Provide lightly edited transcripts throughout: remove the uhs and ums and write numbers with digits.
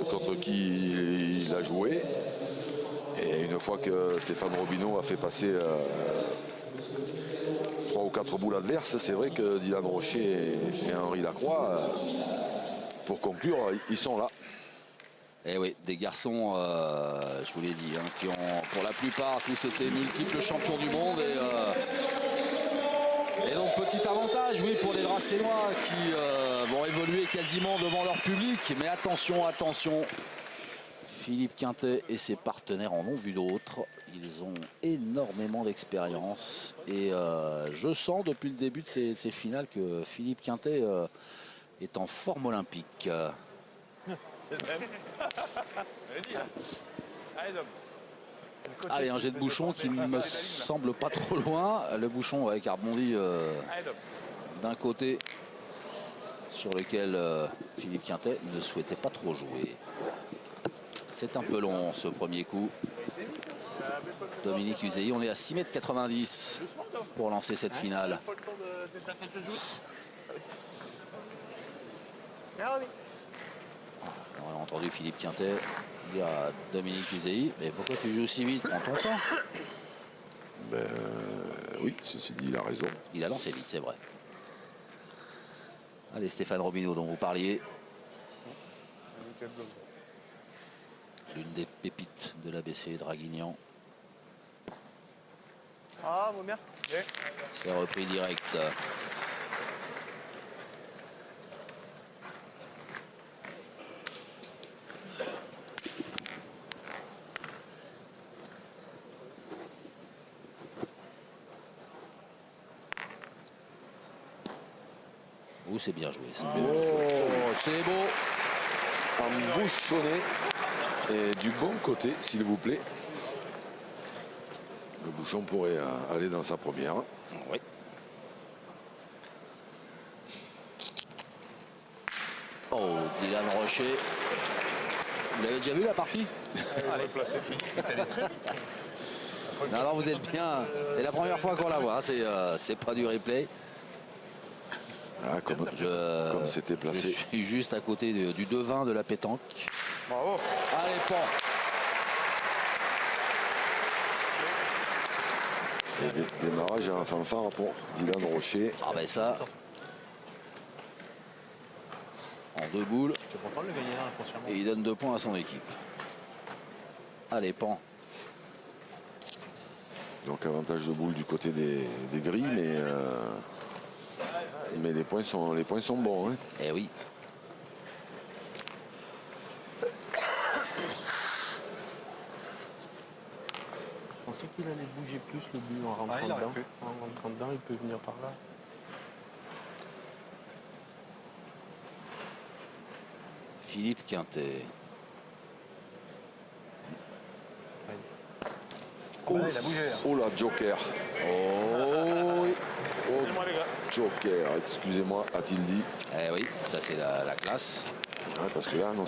contre qui il a joué. Et une fois que Stéphane Robineau a fait passer 3 ou 4 boules adverses, c'est vrai que Dylan Rocher et Henri Lacroix, pour conclure, ils sont là. Eh oui, des garçons, je vous l'ai dit, hein, qui ont pour la plupart tous été multiples champions du monde. Et donc petit avantage, oui, pour les Dracénois qui vont évoluer quasiment devant leur public. Mais attention, attention, Philippe Quintet et ses partenaires en ont vu d'autres. Ils ont énormément d'expérience. Et je sens depuis le début de ces finales que Philippe Quintet est en forme olympique. C'est même. Allez, Dom. Allez, un jet de bouchon qui me semble pas trop loin. Le bouchon qui a rebondi d'un côté sur lequel Philippe Quintet ne souhaitait pas trop jouer. C'est un peu long ce premier coup. Dominique Uzei, on est à 6,90 m pour lancer cette finale. On a entendu Philippe Quintet dire à Dominique Uzei, mais pourquoi tu joues aussi vite? Prends ton temps. Ben, oui, ceci dit, il a raison. Il a lancé vite, c'est vrai. Allez, Stéphane Robineau dont vous parliez. L'une des pépites de l'ABC Draguignan. Ah, bon bien. C'est repris direct. Oh, c'est bien joué. Oh, c'est beau. Embouchonné. Et du bon côté, s'il vous plaît. Le bouchon pourrait aller dans sa première. Oui. Oh, Dylan Rocher. Vous l'avez déjà vu la partie? Non, alors vous êtes bien. C'est la première fois qu'on la voit. C'est pas du replay. Ah, comme c'était placé. Je suis juste à côté du devin de la pétanque. Bravo. Allez, Pan. Et démarrage en fanfare pour Dylan Rocher. Ah ben ça. En 2 boules. Tu es content de le gagner là, inconsciemment. Et il donne 2 points à son équipe. Allez, Pan. Donc avantage de boule du côté des grilles, mais les points sont bons. Hein. Eh oui. Je pensais qu'il allait bouger plus le but en rentrant dedans. En rentrant dedans, il peut venir par là. Philippe Quintet. Oh, il a bougé. Oh là, Joker. Oh oui. Oh, Joker, excusez-moi, a-t-il dit. Eh oui, ça c'est la classe. Ouais, parce que là, non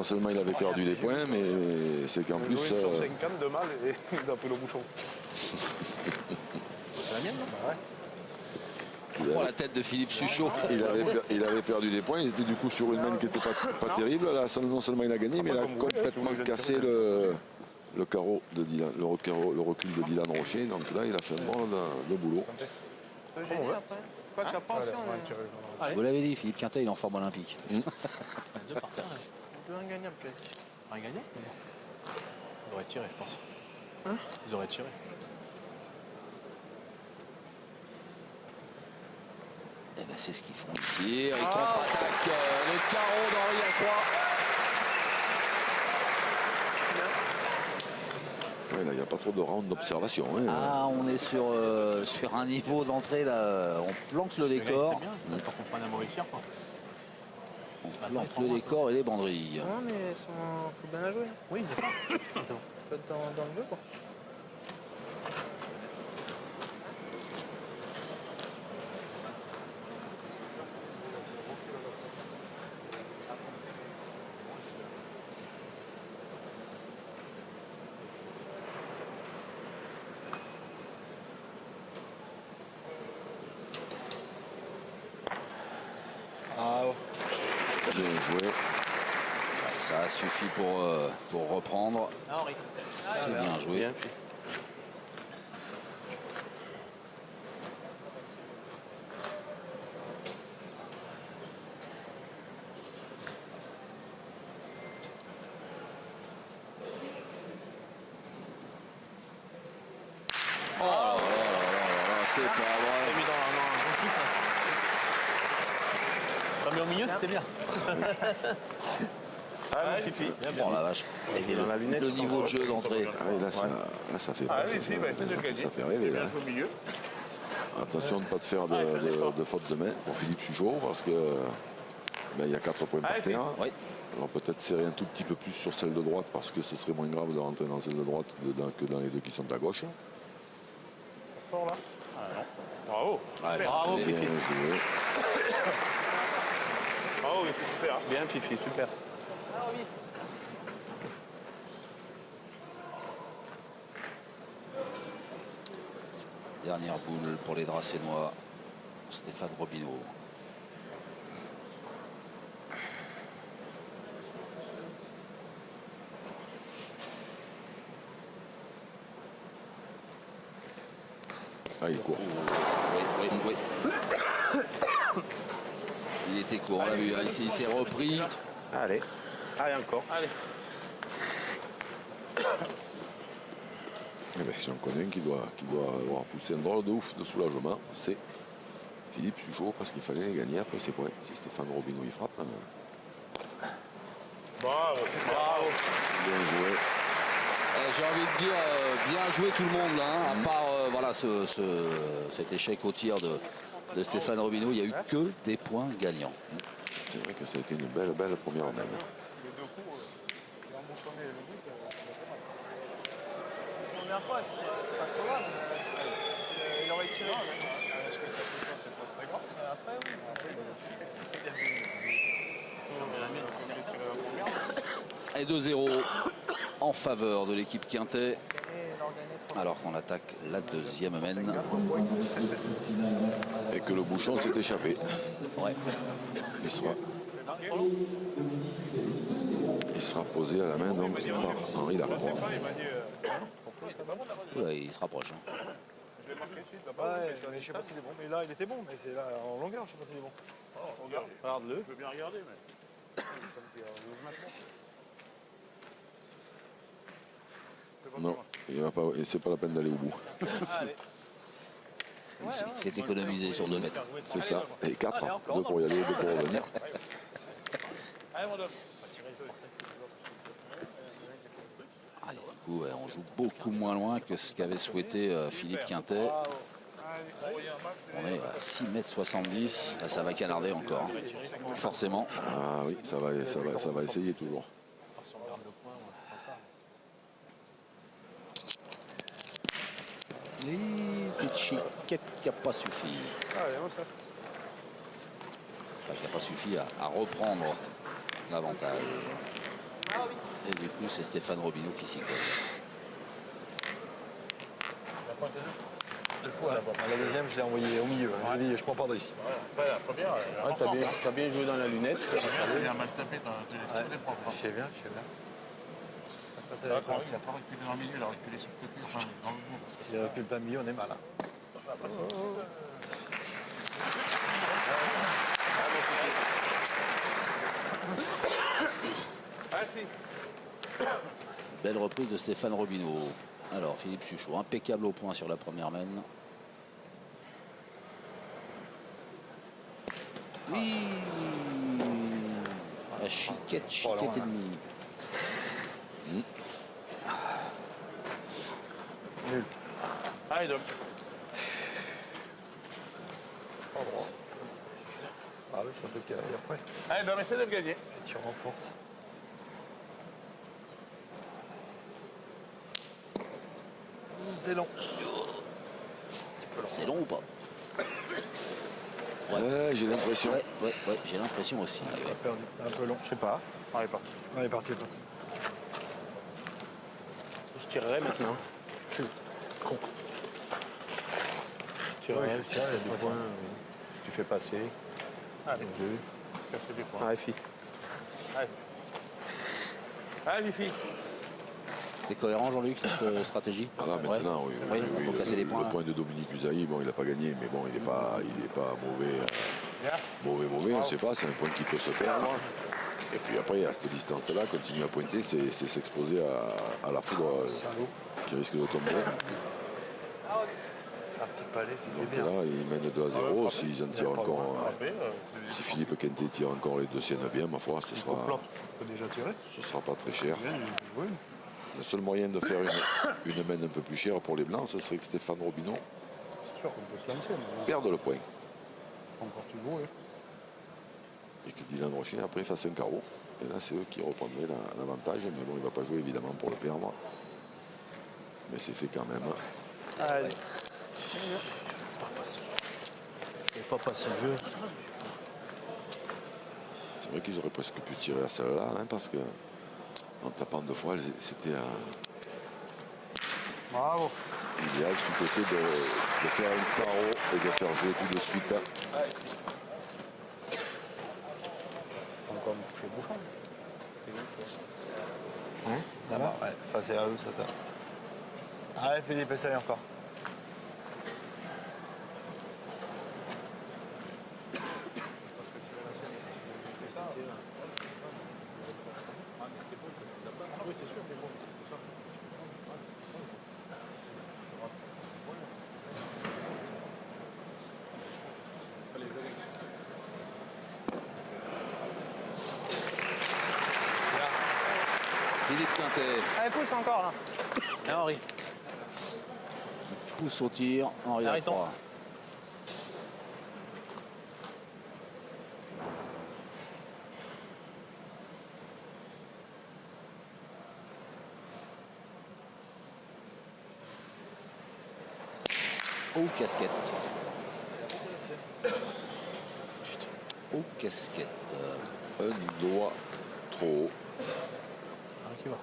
seulement il avait perdu des points, mais c'est qu'en plus... Sur 50 de mal et il a pris le bouchon. C'est la mienne, non? Bah ouais. Oh, la tête de Philippe Suchot. Il avait perdu des points, ils étaient du coup sur une main qui n'était pas terrible. Là, non seulement il a gagné, mais il a complètement cassé le carreau de Dylan, le recul de Dylan Rocher. Donc là, il a fait un bon le boulot. On peut gêner après. Quoi qu'après aussi, on est... Vous l'avez dit, Philippe Quintet, il est en forme olympique. Deux par terre, là. Deux ingagnables quasi. Un gagnant? Ils auraient tiré, je pense. Hein? Ils auraient tiré. Eh ben c'est ce qu'ils font. Ils tirent, ils contre-attaquent le carreau d'Henri Lacroix. Ouais, là, il n'y a pas trop de round d'observation. Hein. Ah, on est sur un niveau d'entrée là. On planque le décor. C'était bien, il faut qu'on prenne un mauvais tir, quoi. On planque le décor et les banderilles. Non, mais faut bien la jouer. Oui, d'accord. Faut être dans le jeu, quoi. Bien joué. Ça a suffi pour reprendre. C'est bien joué. Bien fait. Oh là là là là là, c'est pas vrai. T'as mis dans un bon kiff, hein. T'as mis au milieu, c'était bien. Ah, mon Fifi. Oh la vache. Il est dans la lunette. Le niveau de jeu d'entrée. Ah oui, là, ça fait Ah ça oui, si, bah, essaie de le gagner. fait rêver. Là. Bien joué au milieu. Attention de ne pas te faire de faute de main pour Philippe Suchot parce que il y a 4 points par Allez, terre. Oui. Alors peut-être serrer un tout petit peu plus sur celle de droite parce que ce serait moins grave de rentrer dans celle de droite que dans les deux qui sont à gauche. Fort là. Ah non. Bravo. Ouais, Bravo, bien Bien Fifi. joué. Bravo, il fait super. Bien, Fifi, super. Dernière boule pour les Dracénois. Stéphane Robineau. Ah, il court. Oui, oui, oui. Il était court, on l'a vu. Il s'est repris. Allez. Allez, encore. Allez. Eh ben, j'en connais un qui doit avoir poussé un drôle de ouf de soulagement. C'est Philippe Suchot parce qu'il fallait les gagner après ses points. Si Stéphane Robineau il frappe, Bravo. Bravo. bien joué. J'ai envie de dire bien joué tout le monde là, hein. À part voilà, cet échec au tir de Stéphane Robineau, il n'y a eu que des points gagnants. C'est vrai que ça a été une belle première main. Les deux coups, il a embouchonné le but. La première fois, c'est pas trop grave. Parce qu'il aurait tiré. Est-ce que ça c'est pas très grave? Après, oui. Et 2-0 en faveur de l'équipe Quintet, alors qu'on attaque la deuxième mène. Et que le bouchon s'est échappé. Ouais. Il sera posé à la main donc par Henri Lacroix. Oula, il se rapproche. Hein. Ouais, mais je sais pas s'il est bon. Mais là, il était bon, mais c'est là en longueur, je sais pas s'il est bon. Regarde-le. Je veux bien regarder, mais. Non, il va pas, et c'est pas la peine d'aller au bout. C'est économisé sur 2 mètres. C'est ça. Et 4, 2 pour y aller, 2 pour revenir. Allez, mon dame. Ah, et du coup, ouais, on joue beaucoup moins loin que ce qu'avait souhaité Philippe Quintet. On est à 6,70 m. Ça va canarder encore, hein. Forcément. Ah oui, ça va essayer toujours. Et petite chiquette qui n'a pas suffi. Allez, on s'affiche. Enfin, qui n'a pas suffi à reprendre l'avantage. Et du coup, c'est Stéphane Robineau qui s'y colle. La deuxième, je l'ai envoyé au milieu. J'ai dit, je prends pas d'ici. Ouais, la première, T'as bien joué dans la lunette. t'as bien mal tapé, t'as laissé propre. Je sais bien, je sais bien. Il n'a pas reculé dans le milieu, il a reculé sur le côté, enfin, dans le bout. S'il recule pas milieu, on est mal. Hein. Belle reprise de Stéphane Robineau. Alors, Philippe Suchot, impeccable au point sur la première mène. Oui. La chiquette et demie. Nul. Allez, Dom. Pas droit. Ah oui, c'est un peu carré après. Allez, Dom, essaie de le gagner. Je tire en force. C'est long. Un petit peu long. C'est long ou pas? Ouais, j'ai l'impression. Ouais, j'ai l'impression aussi. On a perdu. Un peu long. Je sais pas. Allez, parti. Allez, parti, parti. Je tirerai maintenant. Con. Je tirerai. Ouais, je tirerai, de toute Deux façon. points, si tu fais passer. Allez, Deux. casser des points. Allez, fille. Allez. Ah, Mifi. C'est cohérent, Jean-Luc, cette stratégie? Ah là, maintenant, oui. Oui, il faut casser les points. Le point de Dominique Usaï, bon, il n'a pas gagné, mais bon, il n'est pas mauvais. Mauvais, on ne sait pas, c'est un point qui peut se perdre. Et puis après, à cette distance-là, continuer à pointer, c'est s'exposer à la foudre qui risque de tomber. Un petit palais, c'était Donc bien. là, ils mènent 2-0. S'ils en tirent encore, si Philippe Quintet tire encore les deux siennes bien, ma foi, ce sera Déjà tiré. pas très cher. Oui. Le seul moyen de faire une main un peu plus chère pour les Blancs, ce serait que Stéphane Robineau C'est sûr qu'on peut se lancer. Mais perde le point. faut encore tout jouer. Et que Dylan Rocher après fasse un carreau. Et là, c'est eux qui reprendraient l'avantage. Mais bon, il ne va pas jouer évidemment pour le perdre. Mais c'est fait quand même. Allez. Je vais pas passer le jeu. C'est vrai qu'ils auraient presque pu tirer à celle-là, hein, parce que en tapant deux fois, c'était Bravo. idéal sous côté de faire un carreau et de faire jouer tout de suite. Encore me toucher le bouchon. Là-bas, ouais. Ça, c'est à eux, ça. Allez, Philippe, essaye encore. Philippe Quintet Allez, pousse encore là. Et Henri. pousse au tir. Henri Arrêtons. Lacroix. Oh, casquette. Oh, casquette. Un doigt trop haut. Qui va.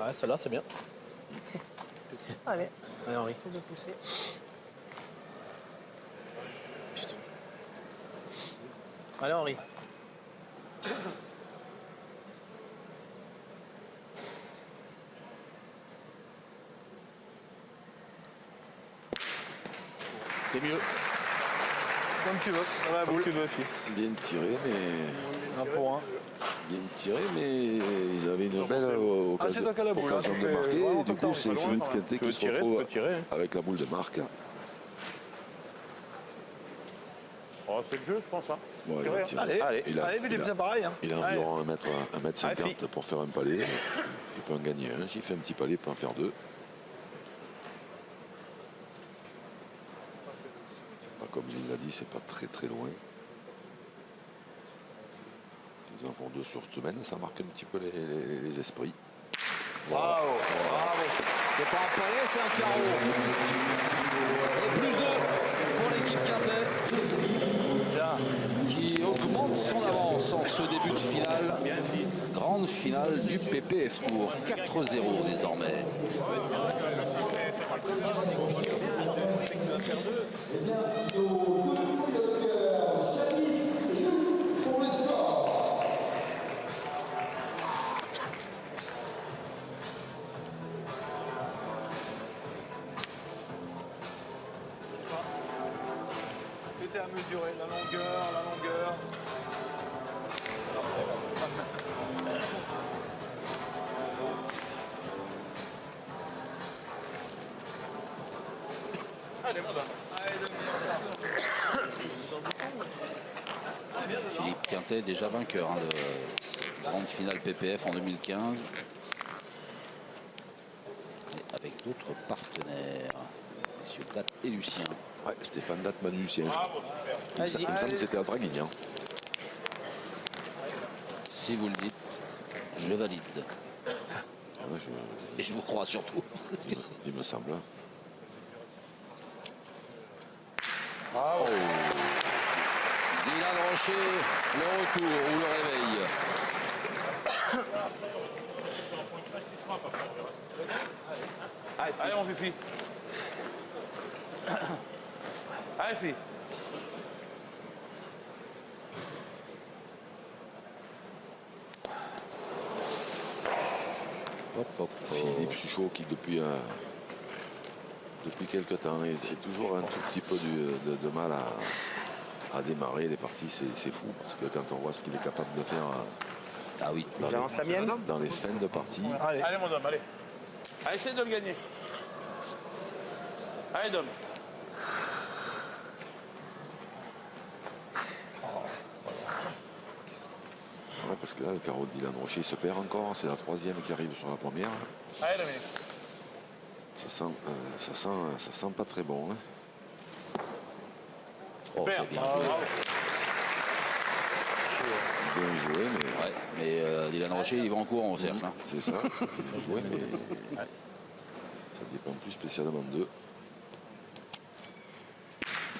Ouais, celle-là, c'est bien. Allez, Allez, Henri. faut de pousser. Allez, Henri. C'est mieux. Comme tu veux, dans la boule. Tu veux aussi. Bien tiré, mais Un pour un. bien tiré, mais ils avaient une belle Ah, c'est toi qui as la boule, hein, occasion tu de fais marquer. vraiment Et du tout le temps, coup, c'est pas loin, Philippe quand même. Quintet Tu veux qui se tirer, tu retrouve peux tirer. avec la boule de marque. Oh, c'est le jeu, je pense. Hein. Bon, il a tiré. Allez, Il a- Philippe, il a- c'est pareil. Hein. Il a Allez. environ 1m50 pour faire un palais. Il peut en gagner un. S'il fait un petit palais, il peut en faire deux. C'est pas comme il l'a dit, c'est pas très très loin. Ils en font deux sur semaine, ça marque un petit peu les esprits. Bravo, bravo. C'est pas un palais, c'est un carreau. Et plus 2 pour l'équipe Quintet Bien. qui augmente son avance en ce début de finale. Grande finale du PPF Tour. 4-0 désormais. Tout est à mesurer, la longueur. Allez, mon gars. Philippe Quintet déjà vainqueur de cette grande finale PPF en 2015. Et avec d'autres partenaires, messieurs Date et Lucien. Ouais, Stéphane Date, Manu Lucien. Il me Vas-y. semble que c'était à Draguignan. Si vous le dites, je valide. Ouais, Et je vous crois surtout. il me semble. Oh. Dylan Rocher, le retour ou le réveil. Allez, mon Fifi. Allez, Fifi. Philippe Suchot qui depuis quelques temps, c'est toujours un tout petit peu de mal à démarrer les parties. C'est fou parce que quand on voit ce qu'il est capable de faire Ah oui. dans les fins de partie. Allez. Allez, mon homme, allez. Allez, essaye de le gagner. Allez, Dom. Ouais, parce que là, le carreau de Dylan Rocher se perd encore. C'est la troisième qui arrive sur la première. Allez, Dominique. Ça sent pas très bon. Hein. Oh, Super. c'est bien joué. Bien joué, mais Ouais, mais Dylan Rocher, il va en courant au cercle. Hein. c'est ça. Bien joué, mais ça dépend plus spécialement d'eux.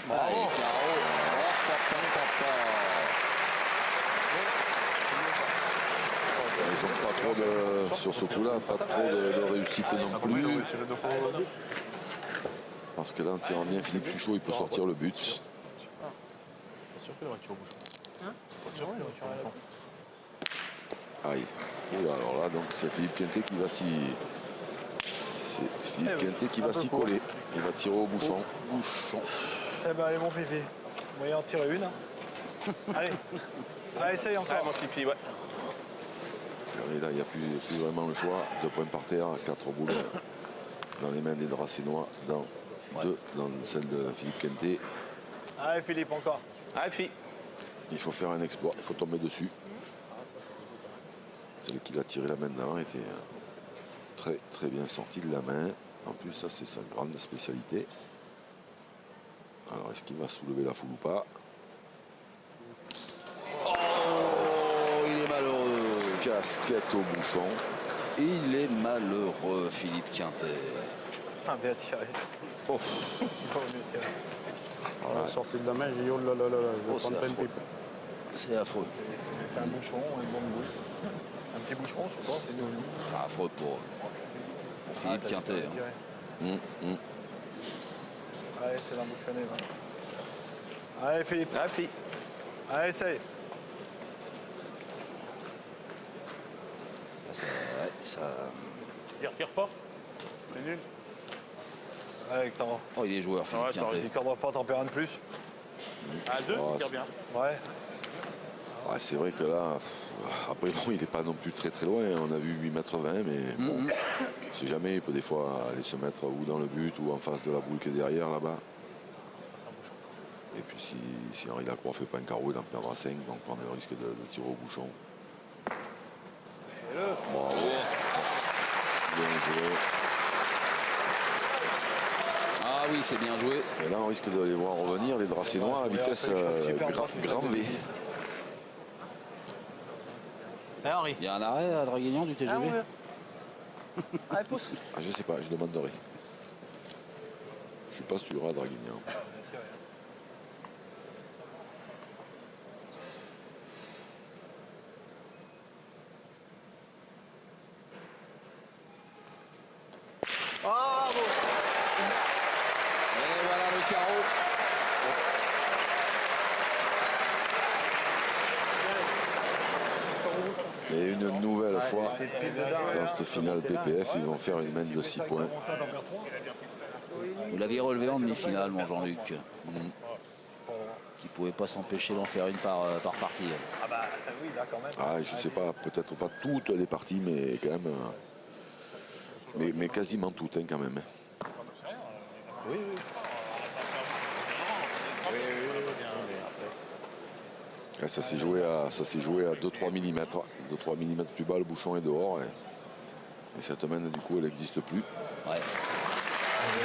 Allez, carreau. Ils ont pas trop de, sur ce coup-là, pas trop de réussite non plus. Parce que là, en tirant bien Philippe Suchot, il peut sortir le but. Pas sûr qu'il aurait tiré au bouchon. Pas sûr qu'il aurait tiré au bouchon. Aïe. Oula, alors là, donc c'est Philippe Quintet qui va s'y. C'est Philippe Quintet qui va s'y coller. Il va tirer au bouchon. Eh ben, allez, mon Fifi. On va y en tirer une. Allez. Allez, essaye encore. Allez, mon Fifi, ouais. Et là, il n'y a plus vraiment le choix. 2 points par terre, 4 boules dans les mains des Dracénois, dans celle de Philippe Quintet. Allez, Philippe, encore. Allez, Fifi. Il faut faire un exploit, il faut tomber dessus. Celui qui a tiré la main d'avant était très très bien sorti de la main. En plus, ça c'est sa grande spécialité. Alors, est-ce qu'il va soulever la foule ou pas? Oh, il est malheureux. Casquette au bouchon. Il est malheureux, Philippe Quintet. Ah, bien tiré. Oh, Il faut bien tirer. Sorti de la main, j'ai dit oh là là là là, je Oh, vais prendre c'est plein de affreux. pipe. c'est affreux. Il fait un bouchon, une bonne boule. Un petit bouchon, souvent, c'est devenu. C'est affreux pour Philippe Quintet. Hein. Allez, c'est l'embouchonné, là. Allez, Philippe. Allez, Fifi. Allez, essaye. Ouais, ça... Il retire pas. C'est nul. Allez, Hector. Oh, il est joueur, Philippe Ouais, Quintet. Il ne cordera pas, t'en perds un de plus. À 2, Oh, il tire bien. Ouais. Ah, c'est vrai que là, après bon, il n'est pas non plus très très loin. On a vu 8,20 m, mais bon, on sait jamais. Il peut des fois aller se mettre ou dans le but ou en face de la boule qui est derrière là-bas. Et puis si Henri Lacroix ne fait pas un carreau, il en perdra 5, donc prendre le risque de tirer au bouchon. Bravo. Bien joué. Ah oui, c'est bien joué. Et là, on risque de les voir revenir, les Dracénois, à vitesse grand V. Allez, Henri. Il y a un arrêt à Draguignan du TGV. Allez, pousse. Ah, je sais pas, je demanderai. Je suis pas sûr à Draguignan. Bien tiré. Ah, bon. Et voilà le carreau. Et une nouvelle fois, dans cette finale PPF, ils vont faire une main de 6 points. Vous l'aviez relevé en demi-finale, mon Jean-Luc. Qui pouvait pas s'empêcher d'en faire une par partie. Ah bah oui, là quand même. Ah, je sais pas, peut-être pas toutes les parties, mais quand même. Mais quasiment toutes, hein, quand même. Oui, oui. Ah, ça s'est joué à 2-3 mm. 2-3 mm plus bas, le bouchon est dehors. Et cette main, du coup, elle n'existe plus. Ouais. Et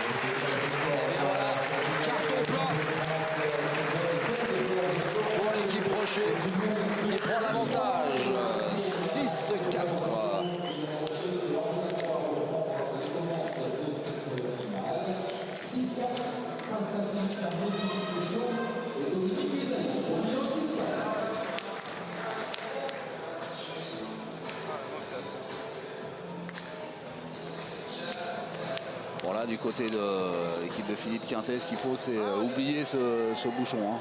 bien voilà, carton plein pour l'équipe Rocher qui prend l'avantage. 6-4. Bon là, du côté de l'équipe de Philippe Quintet, ce qu'il faut, c'est oublier ce bouchon. Hein.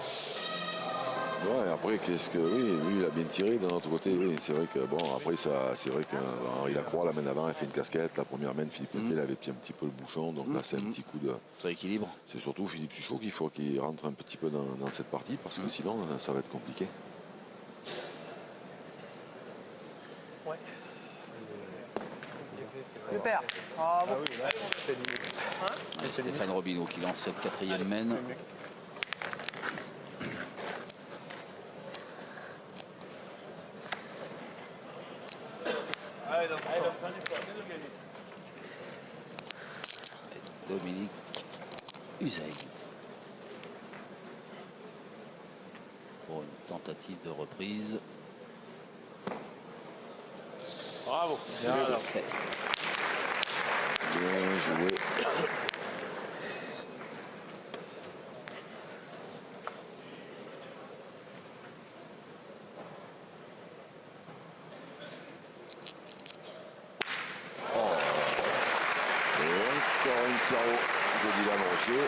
Ouais, après, qu'est-ce que. Oui, lui, il a bien tiré d'un autre côté. Oui, c'est vrai que, bon, après, c'est vrai qu'Henri Lacroix, la main d'avant, il fait une casquette. La première main de Philippe Quintet, il avait pied un petit peu le bouchon. Donc là, c'est un petit coup de. Ça équilibre. C'est surtout Philippe Suchot qu'il faut qu'il rentre un petit peu dans cette partie parce que sinon, ça va être compliqué. Ouais. Super. Ah, bon. oui, là, c'est limite. Allez, Stéphane Robineau qui lance cette 4e mène. Allez, donc, Et Dominique Usaï. Pour une tentative de reprise. Bravo. C'est fait. Bien joué. Encore un carreau de Dylan Rocher.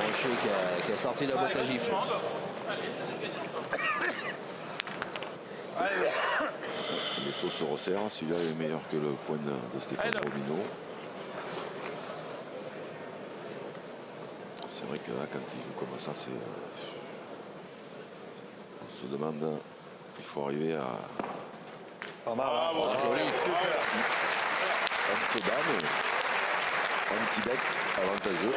Rocher qui a sorti la boîte à gifles. allez. Les taux se resserrent. Celui-là est meilleur que le point de Stéphane Robineau. C'est vrai que là, quand il joue comme ça, c'est. On se demande. Il faut arriver à. Pas mal, hein. Joli. Un peu bas, mais. Un petit bec avantageux.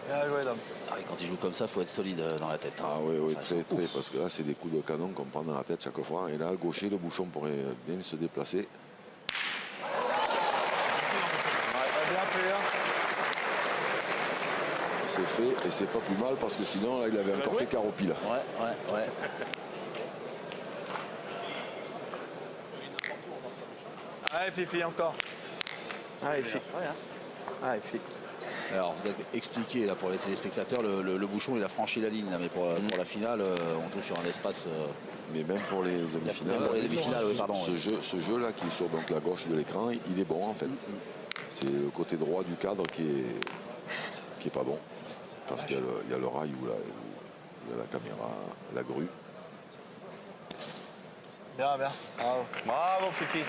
Bien joué, Dom. Ah oui, quand il joue comme ça, il faut être solide dans la tête. Ah oui, oui, Enfin, très, très, parce que là, c'est des coups de canon qu'on prend dans la tête chaque fois. Et là, gaucher, le bouchon pourrait bien se déplacer. Ouais, bien fait, hein. C'est fait, et c'est pas plus mal, parce que sinon, là, il avait encore fait carreau pile. Ouais. Allez, Fifi, encore. Allez, fille. Allez, fille. Alors, vous avez expliqué là, pour les téléspectateurs, le bouchon, il a franchi la ligne. Là, mais pour la finale, on touche sur un espace... Mais même pour les demi-finales, Même pour les demi-finales, oui, pardon, ce jeu-là qui est sur donc, la gauche de l'écran, il est bon en fait. C'est le côté droit du cadre qui est pas bon. Parce qu'il y a le rail où il y a la caméra, la grue. Bien, bien. Bravo. Bravo, Fifi.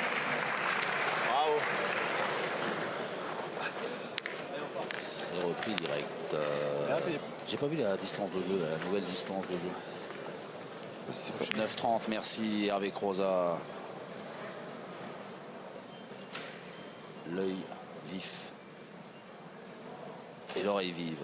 Bravo. C'est repris direct. Bien, Philippe. J'ai pas vu la distance de jeu, la nouvelle distance de jeu. C'est pas- 9,30, merci Hervé Croza. L'œil vif et l'oreille vive.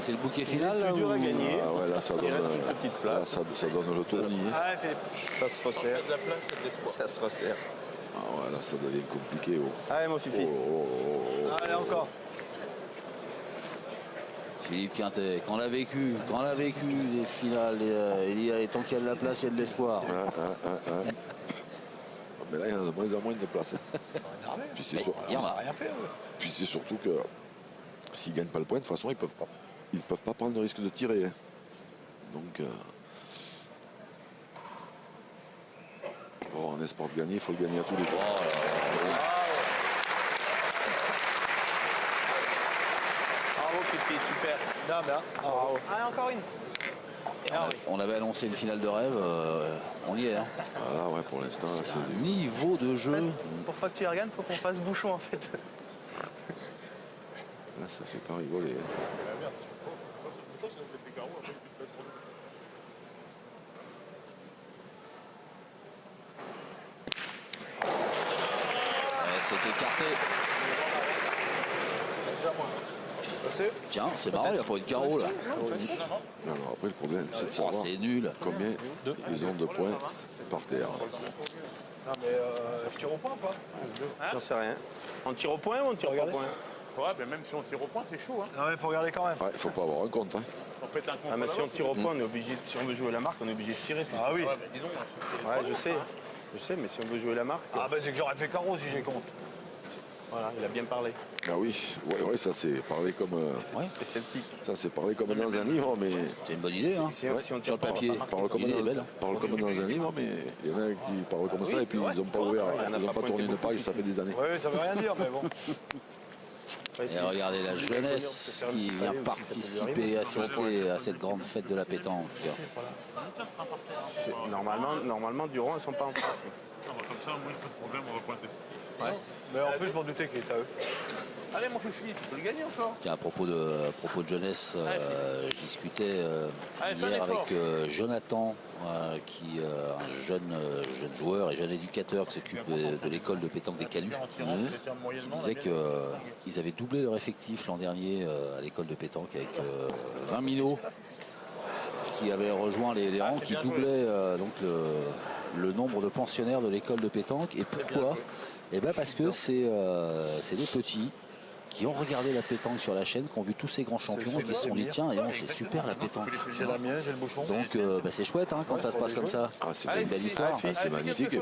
C'est le bouquet final là, Plus dur à ou- gagner. Ah ouais, là, ça Il donne, reste une petite là, place. ça donne le tournis. Allez, Philippe. Ça se resserre. Ça se resserre. Ah ouais, là, ça devient compliqué. Oh. Allez, mon fifi. Allez, encore. Philippe Quintet, quand on a vécu les finales, il dit allez, tant qu'il y a de la place, il y a de l'espoir. Mais là, il y en a de moins en moins de place. Puis c'est sur- Il y en a. Rien fait, eux. Puis c'est surtout que s'ils ne gagnent pas le point, de toute façon, ils ne peuvent pas prendre le risque de tirer. Donc, bon, en espoir de gagner, il faut le gagner à tous les coups. Bravo, fifi, super. Bien, bien. Bravo. Allez, encore une. On avait annoncé une finale de rêve, on y est. Hein. Voilà, ouais, pour l'instant, là, c'est du... Niveau de jeu. Pour pas que tu y regardes, faut qu'on fasse bouchon en fait. Là, ça fait pas rigoler. hein. C'est écarté. Tiens, c'est marrant, il n'y a pas eu de carreau là. Non, non, après, le problème, c'est de Oh, savoir c'est nul. combien ils ont de points par terre. Non, mais je tire au point, pas. J'en sais rien. On tire au point ou on tire pas au Regardez. point? Ouais, mais même si on tire au point, c'est chaud. Hein. Non, mais il faut regarder quand même. Ouais, il ne faut pas avoir un compte. Hein. On pète un contre. Ah, mais si on tire au point, on est obligé. Si on veut jouer la marque, on est obligé de tirer. Ah oui. Ouais, mais dis donc, hein, Ouais, je sais. Je sais, mais si on veut jouer la marque. Ah, bah c'est que j'aurais fait carreau si j'ai compte. Voilà, il a bien parlé. Ah oui, ouais, ça c'est parler comme C'est sceptique. ça c'est parler comme dans un livre, mais C'est une bonne idée, hein. Si on Sur le papier, parle comme l'idée est belle. parle comme dans un livre, mais il y en a qui parlent comme ça et puis ils n'ont pas ouvert, ils n'ont pas tourné une page, ça fait des années. Oui, ça veut rien dire, mais bon. Et regardez la jeunesse qui vient participer, assister à cette grande fête de la pétanque. Normalement, Duron, elles ne sont pas en face. Comme ça, moi, j'ai pas de problème, on va pointer. Mais en plus, je m'en doutais qu'il était à eux. Allez, mon fifi, tu peux le gagner encore. Tiens, à propos de jeunesse, je discutais Allez, fais un hier effort. avec Jonathan, qui est un jeune joueur et jeune éducateur qui s'occupe de l'école de pétanque des Calus. Qui disait qu'ils avaient doublé leur effectif l'an dernier à l'école de pétanque avec 20 minots qui avaient rejoint les rangs, qui doublaient donc le nombre de pensionnaires de l'école de pétanque. Et pourquoi? Eh bien parce que c'est des petits qui ont regardé la pétanque sur la chaîne, qui ont vu tous ces grands champions et qui se sont dit tiens, c'est super la pétanque. J'ai la mienne, j'ai le bouchon. Donc c'est chouette hein, quand ça se passe comme ça. Ah, c'est C'est une belle histoire. Ah, c'est magnifique.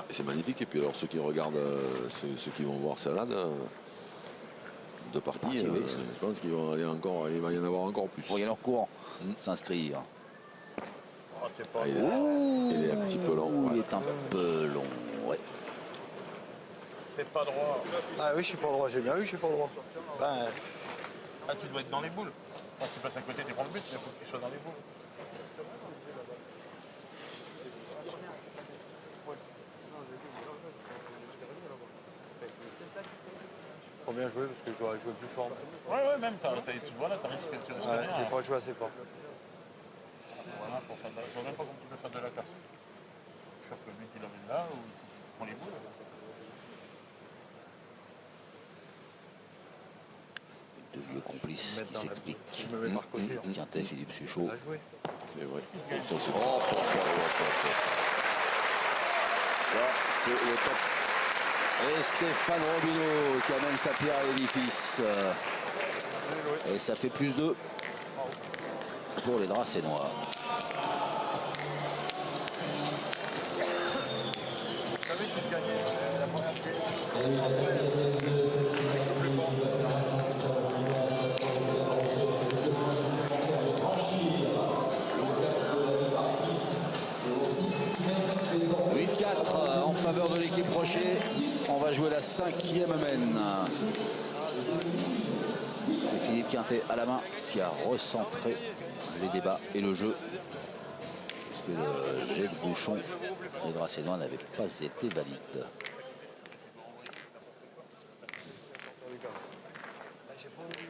C'est magnifique. Et puis alors ceux qui regardent, ceux qui vont voir celle-là, de partie, oui. je pense qu'il va y en avoir encore plus. Pour y aller en courant, s'inscrire. Il est un petit peu long. Il Ouais. est un peu long, ouais. T'es pas droit. Ah oui, je suis pas droit, j'ai bien vu que je suis pas droit. Ben, Ah, tu dois être dans les boules. Quand tu passes à côté, tu prends le but, il faut que tu sois dans les boules. faut bien jouer parce que je dois jouer plus fort. Ouais, même, voilà, t'as risqué de tirer Ouais, j'ai pas joué assez fort. Voilà, pour faire je vois même pas comment tu peux faire de la casse. Je chope le but, il emmène là, ou il prend les boules. Deux vieux complices qui s'expliquent. Je me mets par côté. Quintet, Philippe Suchot. On a joué. C'est vrai. Ça, c'est le top. Et Stéphane Robineau qui amène sa pierre à l'édifice. Et ça fait plus 2 pour les Dracénois. Vous savez qui se gagnait la première fois. Avec le plus fort. 8-4 en faveur de l'équipe Rocher. On va jouer la 5e amène. Et Philippe Quintet à la main qui a recentré les débats et le jeu. Puisque le jet de bouchon des Dracénois n'avait pas été valide.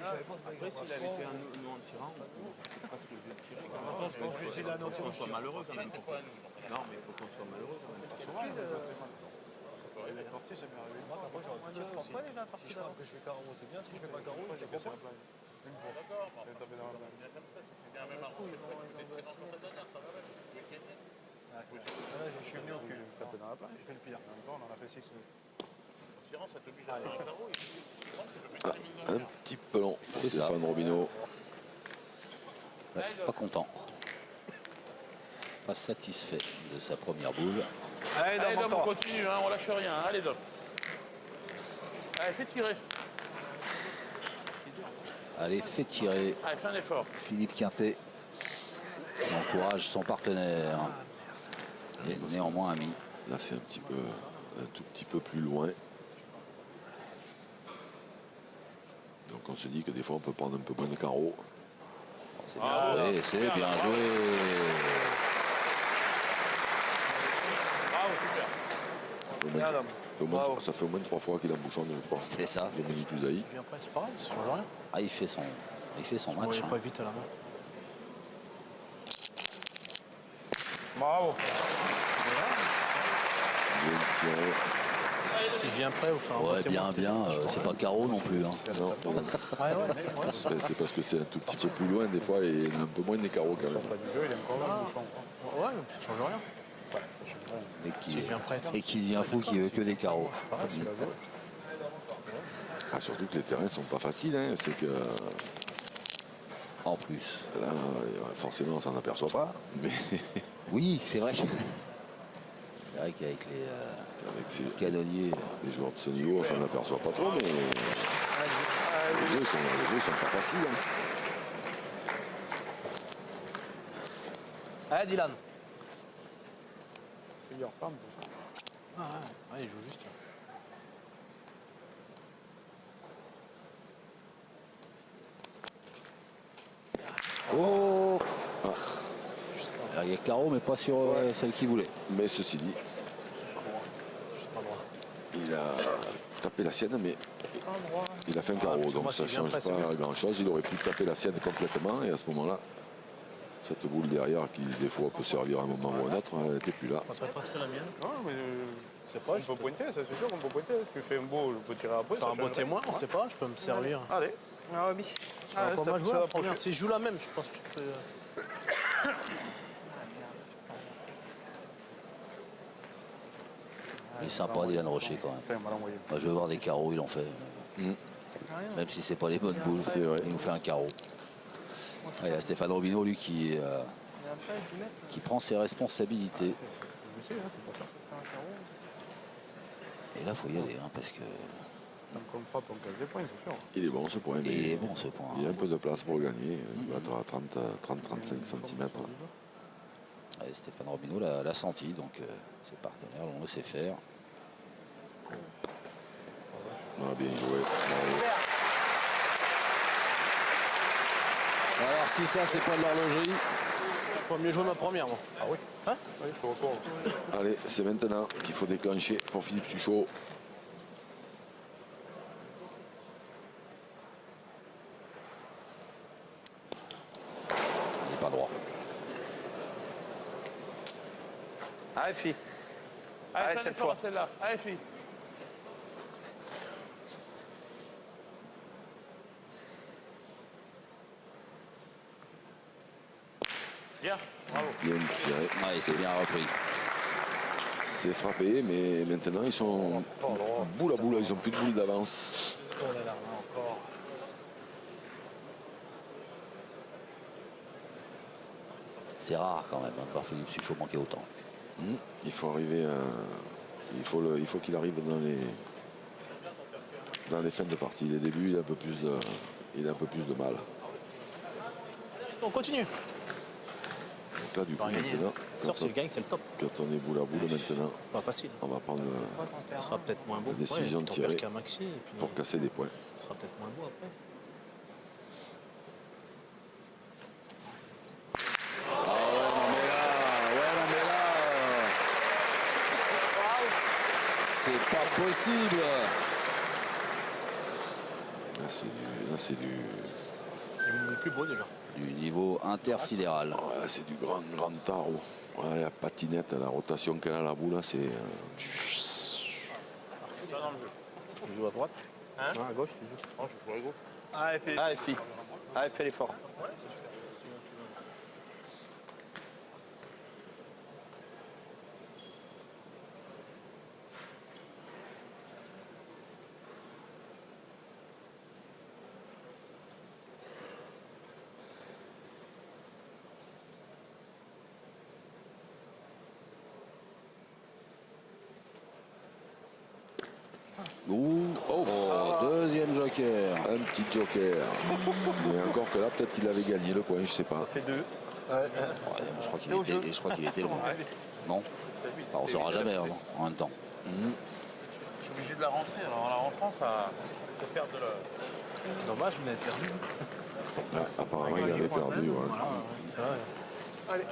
Après, s'il avait fait un nous en tirant, c'est pas ce que je vais tirer. Il faut qu'on soit malheureux quand même. Non, mais il faut qu'on soit malheureux quand même. Si je frappe que je fais carreau, c'est bien. Si je fais pas carreau, c'est pas bien. Là, je suis venu au cul. Tapé dans la plage, j'ai fait le pire. On en a fait 6. Un petit peu long. C'est ça. Stéphane Robineau. Ouais, pas content. Pas satisfait de sa première boule. Allez, Allez, Dom, on encore. continue, hein, on lâche rien. Allez, Dom. Allez, fais tirer. Allez, fait tirer Allez, fais un effort. Philippe Quintet. Qui encourage son partenaire. Et néanmoins ami. Là, c'est un tout petit peu plus loin. Donc on se dit que des fois on peut prendre un peu moins de carreaux. C'est bien joué, c'est bien joué. Bravo, super. Bien, l'homme. Bravo. Ça fait au moins 3 fois qu'il embouchonne, je crois. C'est ça. Dominique Ouzaï. Je viens après, c'est pareil, ça change rien. Ah, il fait son On match. est Hein. pas vite à la main. Bravo. Bien tiré. Si je viens après, vous faire un Ouais, côté bien, monté, bien. c'est C'est pas carreau non plus. Hein. Non, Ouais. c'est parce que c'est un tout petit peu plus loin des fois et il y a un peu moins de carreaux quand même. Ouais, mais ça change rien. Et qui devient fou qui veut que des carreaux. Ah, surtout que les terrains sont pas faciles, hein. C'est que En plus. là, forcément on s'en aperçoit pas. Mais Oui, c'est vrai. C'est vrai qu'avec les Avec ces canonniers, les joueurs de ce niveau, on s'en aperçoit pas trop, mais les jeux sont pas faciles. Hein. Allez, Dylan. C'est leur femme, tout ça. Ah, ouais, il joue juste. oh, Juste pas, il y a carreau, mais pas sur celle qu'il voulait. Mais ceci dit, juste pas droit. il a tapé la sienne, mais Endroit. il a fait un carreau, parce que donc moi, ça c'est ne bien change pressé, pas grand-chose. Il aurait pu taper la sienne complètement, et à ce moment-là, cette boule derrière, qui des fois peut servir à un moment ou à un autre, elle n'était plus là. Ça serait presque la mienne. Non, mais C'est pas, on peut pointer, ça c'est sûr qu'on peut pointer. Tu fais un beau, je peux tirer après. Faire ça un beau change rien. témoin, on sait pas, je peux me servir. Allez. Ah oui. Ah, ouais, pas ça- mal joué ça la va première. approcher. Si je joue la même, je pense que tu peux. Ah merde. Il est sympa, Dylan Rocher, quand même. Enfin, mal envoyé. Moi, je veux voir des carreaux, il en fait. Ça fait rien. Même si c'est pas les bonnes boules, C'est vrai. il nous fait un carreau. Moi, je Ah, il y a Stéphane Robineau, lui, qui il y a pas 10 mètres. prend ses responsabilités. Je sais, hein, c'est pour ça. Faire un carreau. Et là, il faut y aller, hein, parce que Tant qu'on frappe, on casse des points, c'est sûr. Il est bon ce point, mais il est bon ce point. il y a un peu de place pour le gagner. Il doit être à 30-35 cm. Allez, Stéphane Robineau l'a senti, donc ses partenaires l'ont laissé faire. Ah, bien joué. Bravo. Alors, si ça, c'est pas de l'horlogerie, Je peux mieux jouer ma première, moi. Ah oui. Hein Oui, je retourne. Allez, c'est maintenant qu'il faut déclencher pour Philippe Suchot. il n'est pas droit. Allez, fille. Allez, cette fois. Celle-là. Allez, fille. Bien, bravo. Bien tiré. Ouais, il s'est bien repris. C'est frappé, mais maintenant ils sont boule à boule, ils n'ont plus de boule d'avance. Tourne là, encore. C'est rare quand même, hein, de voir Philippe Suchot manquer autant. Il faut arriver à... il faut qu'il arrive dans les fins de partie. Les débuts, il a un peu plus de mal. On continue. Donc là, du coup, maintenant, Sûr, si je gagne, c'est le top. quand on est boule à boule maintenant, Pas facile. on va prendre Ce sera peut-être moins beau. La décision Ouais, de t'en tirer. perds qu'un maxi, et puis pour casser des points. ce sera peut-être moins beau après. C'est pas possible. Là, c'est du Il est plus beau déjà. Du niveau intersidéral. là, c'est du grand tarot. Ouais, la patinette, la rotation qu'elle a la boule, là, c'est... Tu joues à droite. Non, à gauche, tu joues. Oh, je pourrais gauche. Allez, fille. Allez, fille. Allez, fais l'effort. Ouh, oh, deuxième joker. Un petit joker. Mais encore que là, peut-être qu'il avait gagné le point, je sais pas. Ça fait 2. Ouais, je crois qu'il était loin. Non, enfin, on ne saura jamais hein, en même temps. Je suis obligé de la rentrer. Alors en la rentrant, ça peut perdre de la... Dommage, mais perdu. Ah, apparemment, il avait perdu. Ouais. C'est vrai. Allez.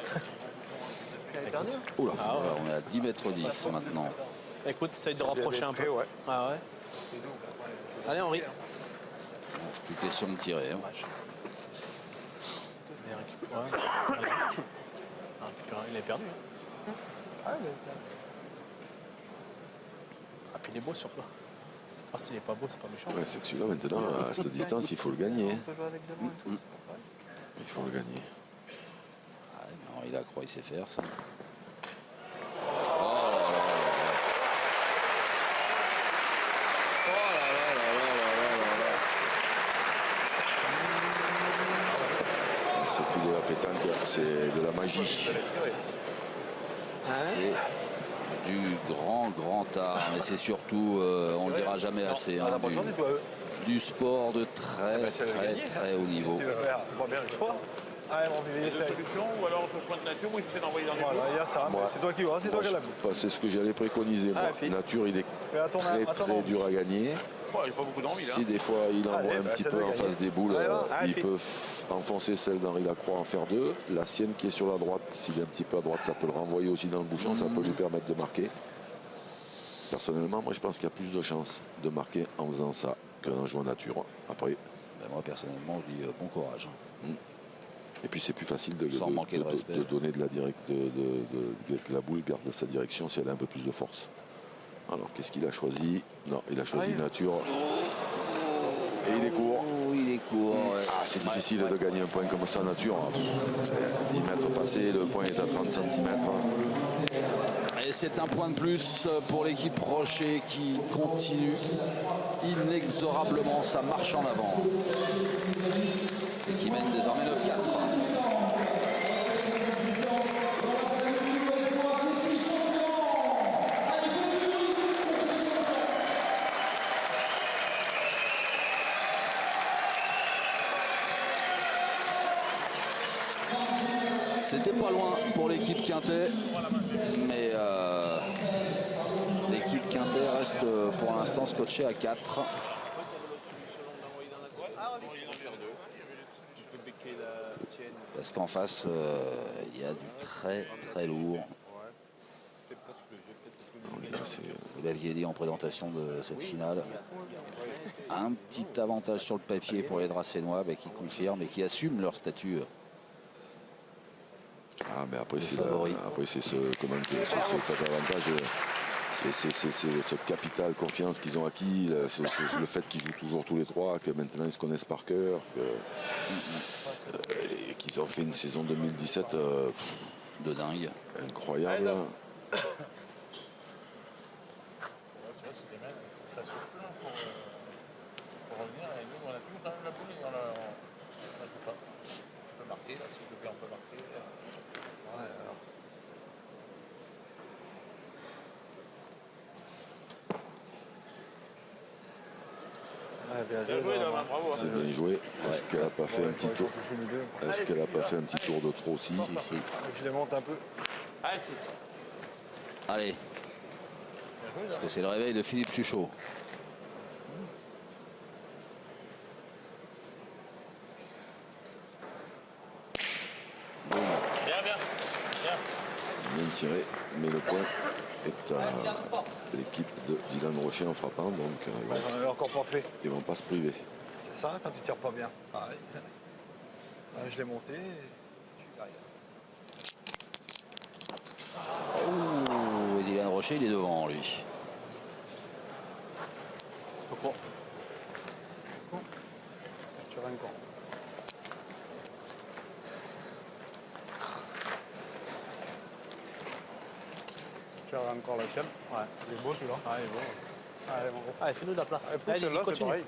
Tu avais perdu hein. Oula, on est à 10 mètres 10 maintenant. Écoute, essaye de rapprocher un peu. ouais. Ah ouais. Allez, Henri. Plus question de tirer. Hein. Il récupère. Il est perdu. Hein. Ah, mais Ah, puis il est beau surtout. Ah, s'il est pas beau, c'est pas méchant. Ouais, c'est que celui-là, maintenant, à cette distance, il faut le gagner. on peut jouer avec 2 mains et tout. c'est pas grave. Il faut le gagner. Ah, non, il a croit il sait faire ça. C'est plus de la pétanque, c'est de la magie. C'est du grand art. Mais c'est surtout, on le dira jamais assez, hein, du sport de très haut niveau. Tu veux faire, on voit bien le choix. Allez, mon bébé, Deux essaye. solutions, ou alors je pointe nature, ou j'essaie d'envoyer dans les Voilà, bouts. il y a ça, mais Moi- c'est toi qui vois, c'est toi qui as la boule. C'est ce que j'allais préconiser. Moi. Ah, Phil. Nature, il est Fais à ton très envie. dur à gagner. Oh, j'ai pas beaucoup d'envie là. Si des fois il envoie Allez, un bah, petit ça peu doit en gagner. face des boules, Allez, va. Allez, il Phil. peut enfoncer celle d'Henri Lacroix en faire deux. La sienne qui est sur la droite, s'il est un petit peu à droite, ça peut le renvoyer aussi dans le bouchon, ça peut lui permettre de marquer. Personnellement, moi je pense qu'il y a plus de chances de marquer en faisant ça qu'en jouant nature. Après, Ben, moi, personnellement, je dis bon courage. et puis c'est plus facile de, Sans manquer de respect. de donner de la que la boule garde sa direction si elle a un peu plus de force. Alors qu'est-ce qu'il a choisi? Non, il a choisi nature. Et il est court. Oh, il est court. Ouais. Ah, c'est difficile de gagner un point comme ça en nature. 10 mètres passés, le point est à 30 cm. Et c'est un point de plus pour l'équipe Rocher qui continue inexorablement sa marche en avant. Et qui mène désormais 9-4. C'était pas loin pour l'équipe Quintet, mais l'équipe Quintet reste pour l'instant scotchée à 4. Parce qu'en face, il y a du très lourd. Vous l'aviez dit en présentation de cette finale. Un petit avantage sur le papier pour les Dracénois, mais qui confirment et qui assument leur statut. Ah, mais après, c'est favori. cet avantage. C'est ce capital confiance qu'ils ont acquis, c'est le fait qu'ils jouent toujours tous les trois, que maintenant ils se connaissent par cœur, et qu'ils ont fait une saison 2017 De dingue. incroyable. Ça se plaint pour revenir, et nous on a toujours quand même la boule et on la joue pas. On peut marquer, là, s'il te plaît, on peut marquer. Ouais, alors. Ouais, bien Bien joué, joué, Dom. Dom, bravo. C'est bien joué. Est-ce qu'elle n'a pas fait un petit Il faut tour? toucher nous deux. Est-ce qu'elle n'a pas fait un petit tour de trop aussi? Si. Faut que je les monte un peu. Allez, c'est Allez, parce que c'est le réveil de Philippe Suchot. bien. Bien tiré, mais le point est à l'équipe de Dylan Rocher en frappant, donc Ouais, j'en avais encore pas fait. ils ne vont pas se priver. C'est ça quand tu tires pas bien. Pareil. Je l'ai monté et je suis derrière. Ouh, et Dylan Rocher, il est devant, lui. Pourquoi? Je tire encore. Tu as encore la sienne? Ouais. Il est beau celui-là? Ah, il est beau. Allez, mon gros. Allez, fais-nous de la place. Allez, pousse Allez, Didi, celle-là, c'est continue. pareil.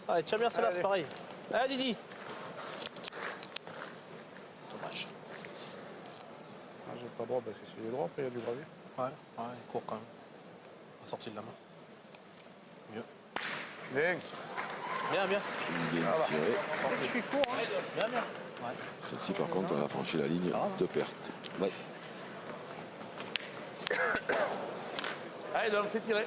Allez, tiens bien celle-là, Allez. c'est pareil. Allez, Didi. Dommage. Ah, j'ai pas droit parce que c'est droit, après il y a du gravier. Ouais, il court quand même. La sortie de la main. Mieux. Bien. Bien. Il est bien tiré. Je suis court, hein. Bien. Ouais. Celle-ci, par contre, elle a franchi la ligne de perte. Ouais. Allez, Dom, fais tirer.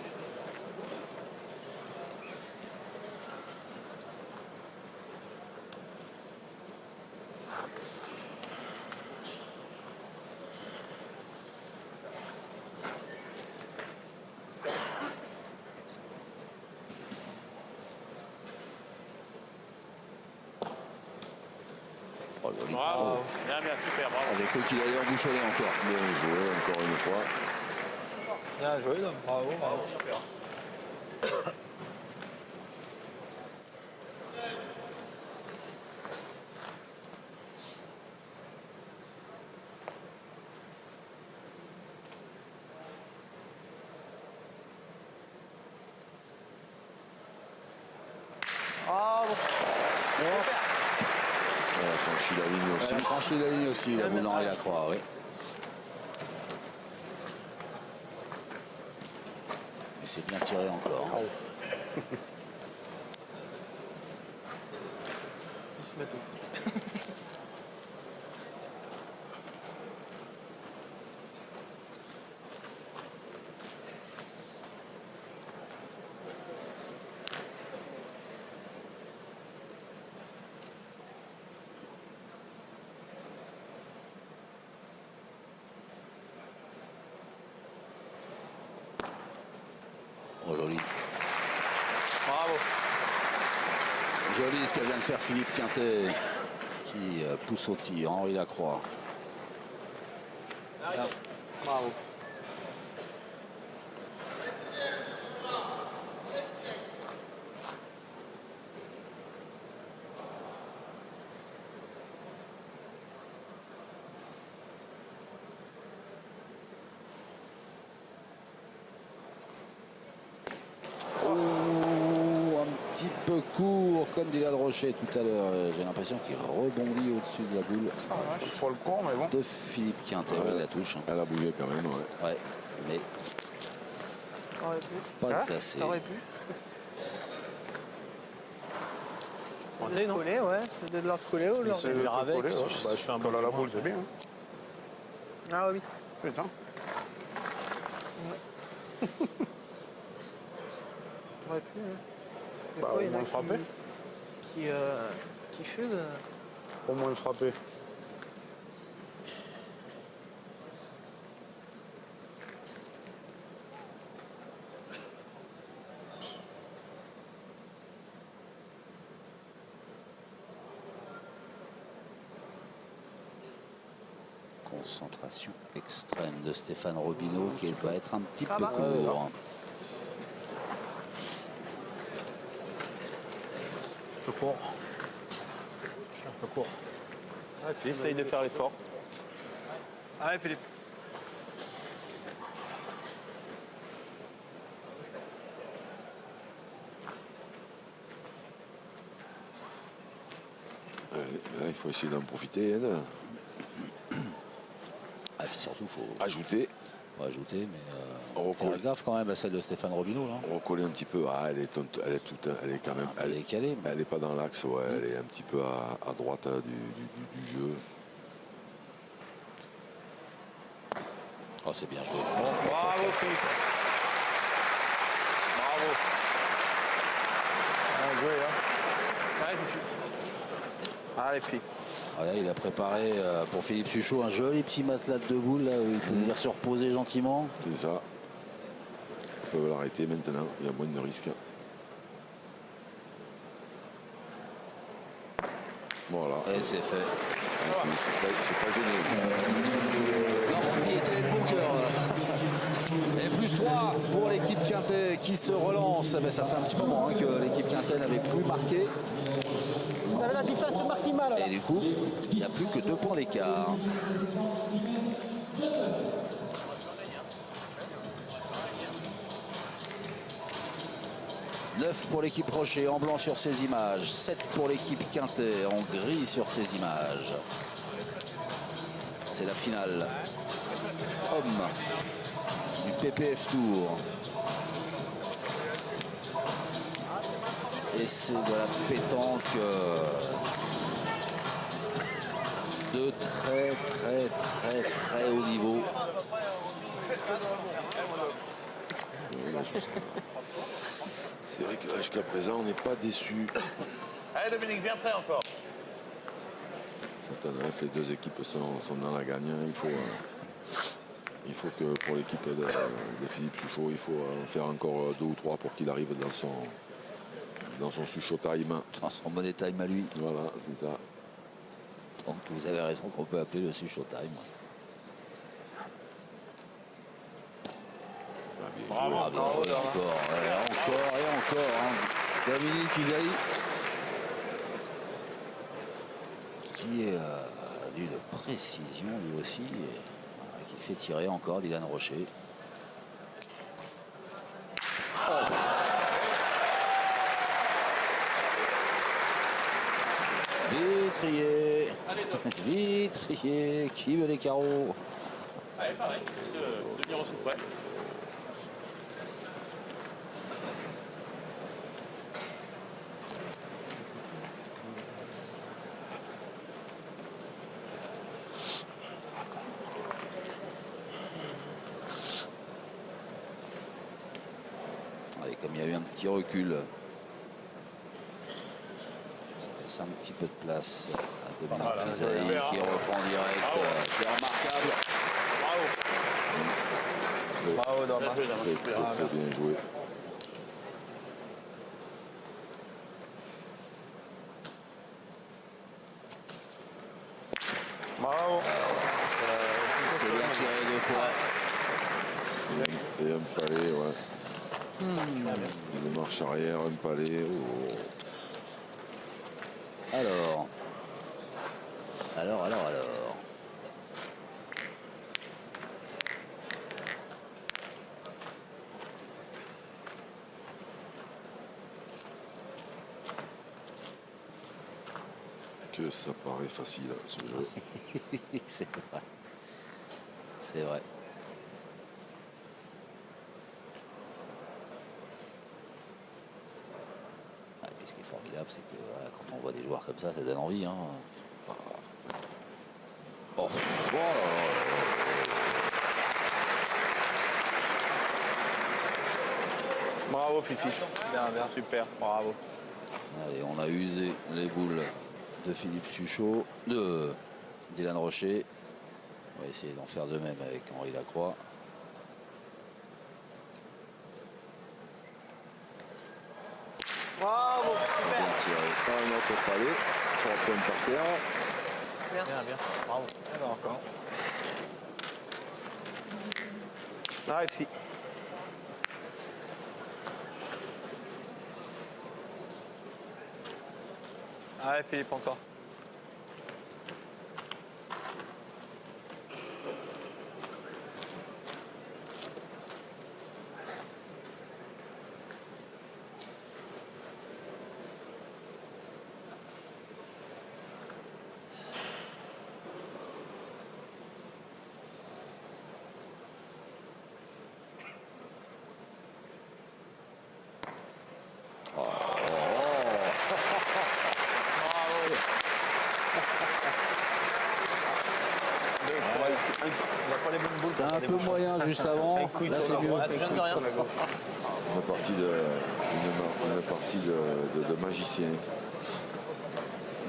Oh, joli. Bravo. Bien, super, bravo. J'ai cru qu'il allait embouchonner encore. Bien joué, encore une fois. Bien joué, Dom. Bravo. Ah, bon. Elle a franchi la ligne aussi. Elle a franchi la ligne aussi, la boule d'Henri Lacroix, oui. c'est bien tiré encore. Ils se mettent au foot. Oh, joli. Bravo. Joli ce que vient de faire Philippe Quintet qui pousse au tir. Henri Lacroix. Bravo. Un petit peu court comme Dylan Rocher tout à l'heure. J'ai l'impression qu'il rebondit au-dessus de la boule Pour le court, mais bon. de Philippe Quintet. Ouais, la touche. Elle a bougé quand même, ouais. Ouais, mais T'aurais pu. pas assez. T'aurais pu. Pointé, non? Coller, ouais. C'est de leur coller ou de leur... C'est le avec. coller, ouais. Bah, je fais un Colle à la bâtiment, boule, c'est bien. hein. Ah oui. Putain. T'aurais pu, hein. Des Bah, fois, au il y en moins a le frapper. qui fusent. Au moins le frapper. Concentration extrême de Stéphane Robineau qui va être un petit Ah peu bah. court. Un peu court. Je suis un peu court. Essaye de faire l'effort. Allez, Philippe. Là, il faut essayer d'en profiter. Hein. Ah, puis surtout, il faut Ajouter, ajouter, mais recoller, faire gaffe quand même à celle de Stéphane Robineau. Là. recoller un petit peu. Ah, elle est quand même. Elle est calée. mais- Elle n'est pas dans l'axe, ouais. Elle est un petit peu à droite du jeu. Oh, c'est bien joué. Bravo, Philippe. Bravo. Bien joué, hein. Allez, Fifi. Allez, Philippe. Voilà, il a préparé pour Philippe Suchot un joli petit matelas de boules là, où il peut venir se reposer gentiment. C'est ça. Ils peuvent l'arrêter maintenant. Il y a moins de risques. Voilà. Et c'est fait. C'est pas gêné. Non, il était de bon cœur. Et plus 3 pour l'équipe Quintet qui se relance. Eh ben, ça fait un petit moment hein, que l'équipe Quintet n'avait plus marqué. Vous avez la distance maximale. Et du coup, il n'y a plus que 2 points d'écart. « 9 pour l'équipe Rocher en blanc sur ces images, 7 pour l'équipe Quintet en gris sur ces images. C'est la finale homme du PPF Tour. Et c'est de la pétanque de très haut niveau. C'est vrai que jusqu'à présent, on n'est pas déçu. Allez Dominique, viens prêt encore. Bref, les deux équipes sont dans la gagnante. Il faut que pour l'équipe de Philippe Suchot, il faut faire encore 2 ou 3 pour qu'il arrive dans son Suchot time. Dans son money time à lui. Voilà, c'est ça. Donc vous avez raison qu'on peut appeler le Suchot time. Ah, bien Bravo. joué. Ah, bien joué, encore et encore. Hein. Dominique Usaï qui est d'une précision lui aussi, qui fait tirer encore Dylan Rocher. Vitrier, Vitrier, qui veut les carreaux? Allez, pareil, de numéro 7, ouais. petit recul. Ça laisse un petit peu de place à Dominique Cusaille qui reprend direct. C'est remarquable. Bravo, Dom. Très bien joué. Bravo. C'est bien tiré 2 fois. Et un palais, ouais. Une marche arrière, un palais. Oh. Alors. Que ça paraît facile, ce jeu. C'est vrai. C'est vrai. Ah, et puis ce qui est formidable, c'est que voilà, quand on voit des joueurs comme ça donne envie. Hein. Oh. Bravo, Fifi. Bien, bien. Super, bravo. Allez, on a usé les boules de Philippe Suchot, de Dylan Rocher. On va essayer d'en faire de même avec Henri Lacroix. Bravo. Bien tiré. Un autre palais. 3 points par terre. Bien, bien. Bravo. Et là encore. Ah, Fifi. Allez, Philippe, encore. C'était un peu moyen juste avant. Là, c'est mieux. Ah, tu viens de rien. Une partie de magicien.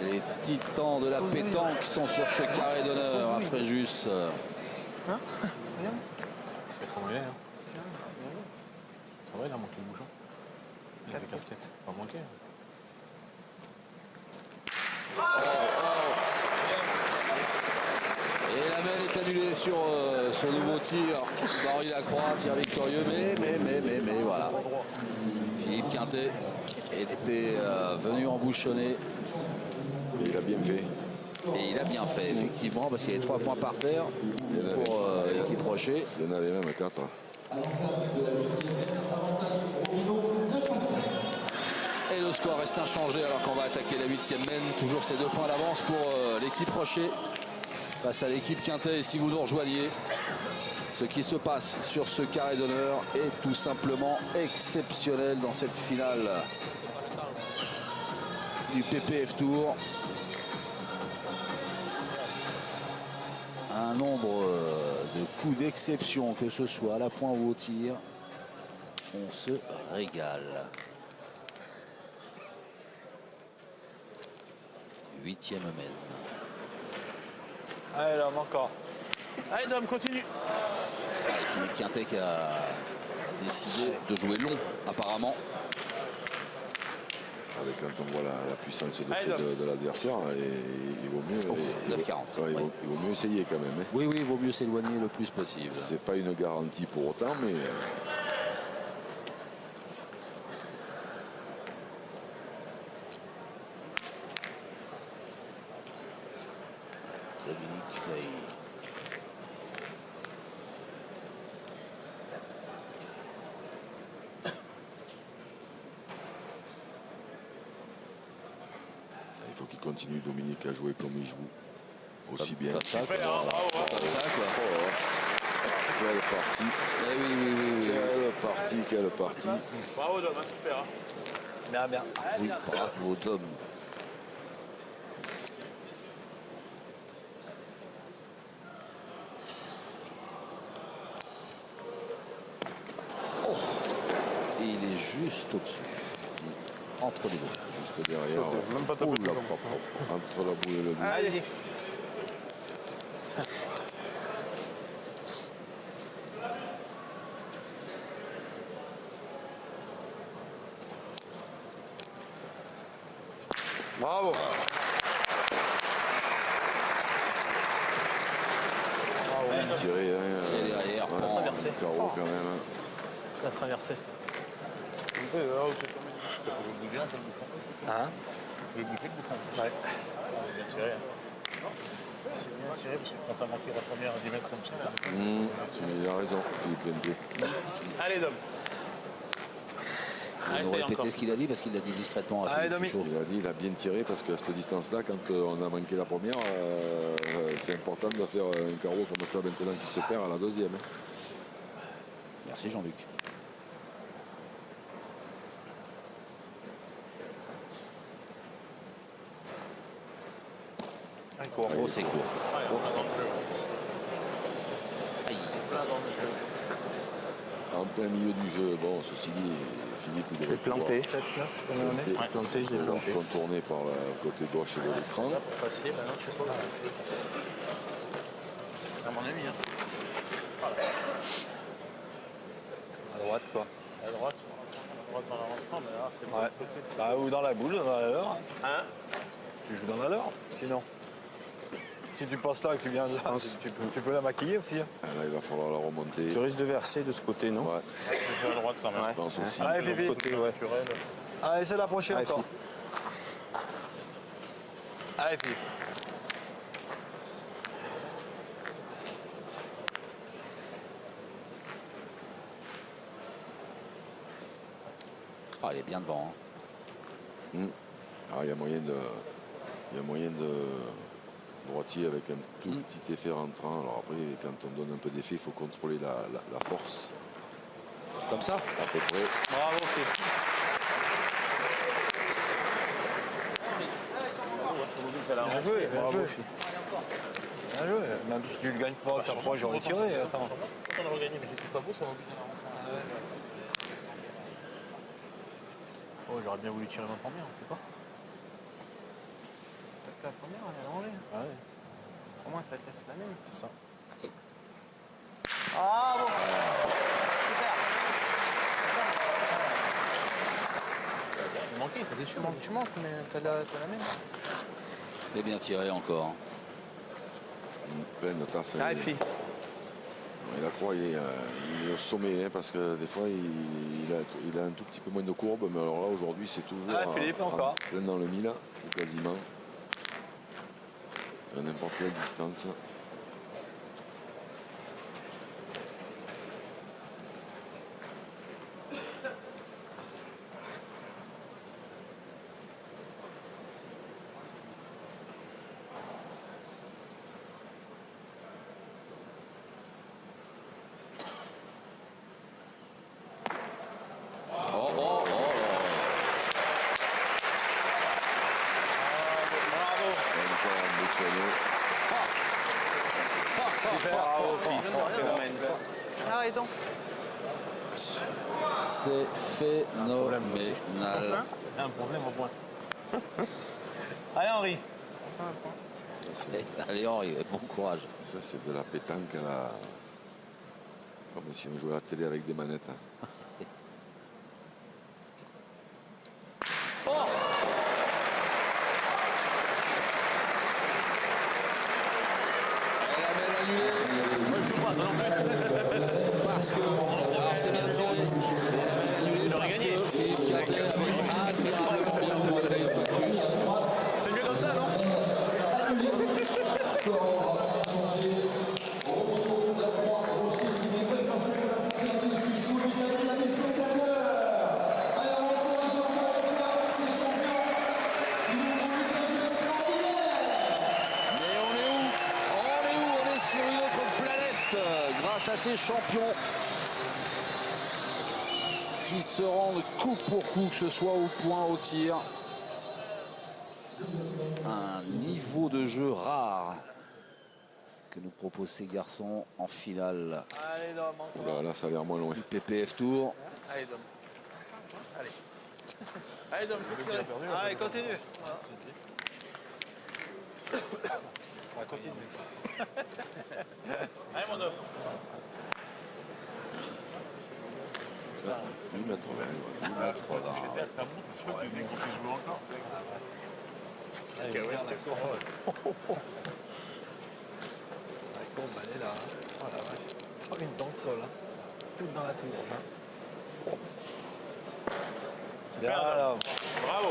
Les titans de la pétanque sont sur ce carré d'honneur à Fréjus. C'est trop bien. Ça va, il a manqué le bouchon. Il a la casquette. Pas manqué. Et la main est annulée sur ce nouveau tir d'Henri Lacroix, tir victorieux, mais voilà. Philippe Quintet était venu embouchonner. Et il a bien fait. Et il a bien fait, effectivement, parce qu'il y avait 3 points par terre pour l'équipe Rocher. Il y en avait même 4. Et le score reste inchangé alors qu'on va attaquer la 8e mène. Toujours ces 2 points d'avance pour l'équipe Rocher face à l'équipe Quintet. Et si vous nous rejoignez, ce qui se passe sur ce carré d'honneur est tout simplement exceptionnel dans cette finale du PPF Tour. Un nombre de coups d'exception, que ce soit à la pointe ou au tir. On se régale. 8e mène. Allez, là, encore. Allez, Dom, continue. Philippe Quintet qui a décidé de jouer long, apparemment. Avec quand on voit la puissance de l'adversaire, il vaut mieux. 9,40. Il vaut mieux essayer quand même. Hein. Oui, il vaut mieux s'éloigner le plus possible. C'est pas une garantie pour autant, mais. Dominique Cusaille. Il faut qu'il continue, Dominique, à jouer comme il joue. Aussi bien. Comme ça, quoi. Comme ça, quoi. Quelle partie. Eh oui. Quelle partie. Bravo, Dom, super. Bien, bien. Oui, bravo, Dom. juste au-dessus. Entre les deux. Juste derrière. Même pas taper Oula, le hop, hop, entre la boule et le but. Allez. Bravo. Tiré, hein, Et derrière, ouais, prend. traversé. carreau quand même. Hein. La traversée. Tu peux le bouger un peu le bouchon. Hein? Tu peux bouger le bouchon. Ouais. C'est bien tiré. C'est bien tiré parce que quand t'as manqué la première à 10 mètres comme ça, là. Il a raison, Philippe Benté. Allez, Dom. Ils ont essaye répété encore. ce qu'il a dit parce qu'il l'a dit discrètement à Allez, Philippe Domi. Fichot. Il a dit, il a bien tiré parce qu'à cette distance-là, quand on a manqué la première, c'est important de faire un carreau comme ça maintenant qui se perd à la deuxième. Hein. Merci Jean-Luc. Un court. Oh, c'est court. Aïe. En plein milieu du jeu, bon, ceci dit, Philippe il devait planté. 7, 9, combien on est? pouvoir Planté, je l'ai planté. contourner par le côté gauche de l'écran. Passer, là, non, je sais pas. À mon avis, hein. À droite, quoi. À droite en avancement, mais là, c'est pas Ouais. le côté. Bah, ou dans la boule, dans la leurre. Hein? Tu joues dans la leurre, sinon. Si tu passes là et que tu viens là, tu peux la maquiller aussi. Hein. Ah, là, il va falloir la remonter. Tu risques de verser de ce côté, non? Ouais, C'est à droite quand même. je pense aussi. Allez, De l'autre Pipi. côté, ouais. Allez, c'est l'approcher Allez, encore. Allez, Philippe. Ah, il est bien devant. Hein. Ah, il y a moyen de droitier avec un tout petit effet rentrant. Alors après, quand on donne un peu d'effet, il faut contrôler la force Comme ça. à peu près. Bravo, Philippe. Bien joué, bien joué. Bien joué. Même si tu ne le gagnes pas, t'as pas, j'aurais tiré. Attends. On aurait gagné, mais je sais pas beau, ça va bien. Oh, j'aurais bien voulu tirer ma première, on sait pas. Peut-être que la première, elle est enlevée. Ah ouais, Au moins, ça va te laisser la mienne. c'est ça. Ah bon. Il manquait, ça c'est sûr. Tu manques, mais t'as la mienne. C'est bien tiré encore. Une pleine tasse. Allez, fille. Et la croix, il est au sommet, hein, parce que des fois, il a un tout petit peu moins de courbe, mais alors là, aujourd'hui, c'est toujours Ah, Philippe, encore. plein dans le mille, ou quasiment. À n'importe quelle distance. Oh, oh, oh, oh. Encore un bouchonnet. Bravo, Philippe. Arrêtons. C'est phénoménal. Il y a un problème au point. Allez, Henri. Ça, c'est- Allez Henri, bon courage. Ça, c'est de la pétanque à la... Comme si on jouait à la télé avec des manettes. Hein. Elle a même annulé. Moi, je joue pas, non, non. Parce que. Alors c'est bien tiré. Elle a même annulé parce que Philippe Quintet avait admirablement bien pointé une fois de plus. C'est mieux comme ça, non? Mais on est où? On est où? On est sur une autre planète grâce à ces champions qui se rendent coup pour coup, que ce soit au point, au tir. Un niveau de jeu rare que nous proposent ces garçons en finale Allez, Dom, encore. Oula, là, ça a l'air moins loin. du PPF Tour. Allez, Dom. Allez. Allez, Dom, faut tirer. Allez, continue. On va continuer. Allez, mon Dom. 8 mètres 20. 8 mètres 20. Ça monte, je crois qu'il joue encore. Allez, regarde la courbe. La courbe, elle est là. Oh la vache. Oh, une dans le sol. Hein. Toute dans la tour. Hein. Bien là. Bravo.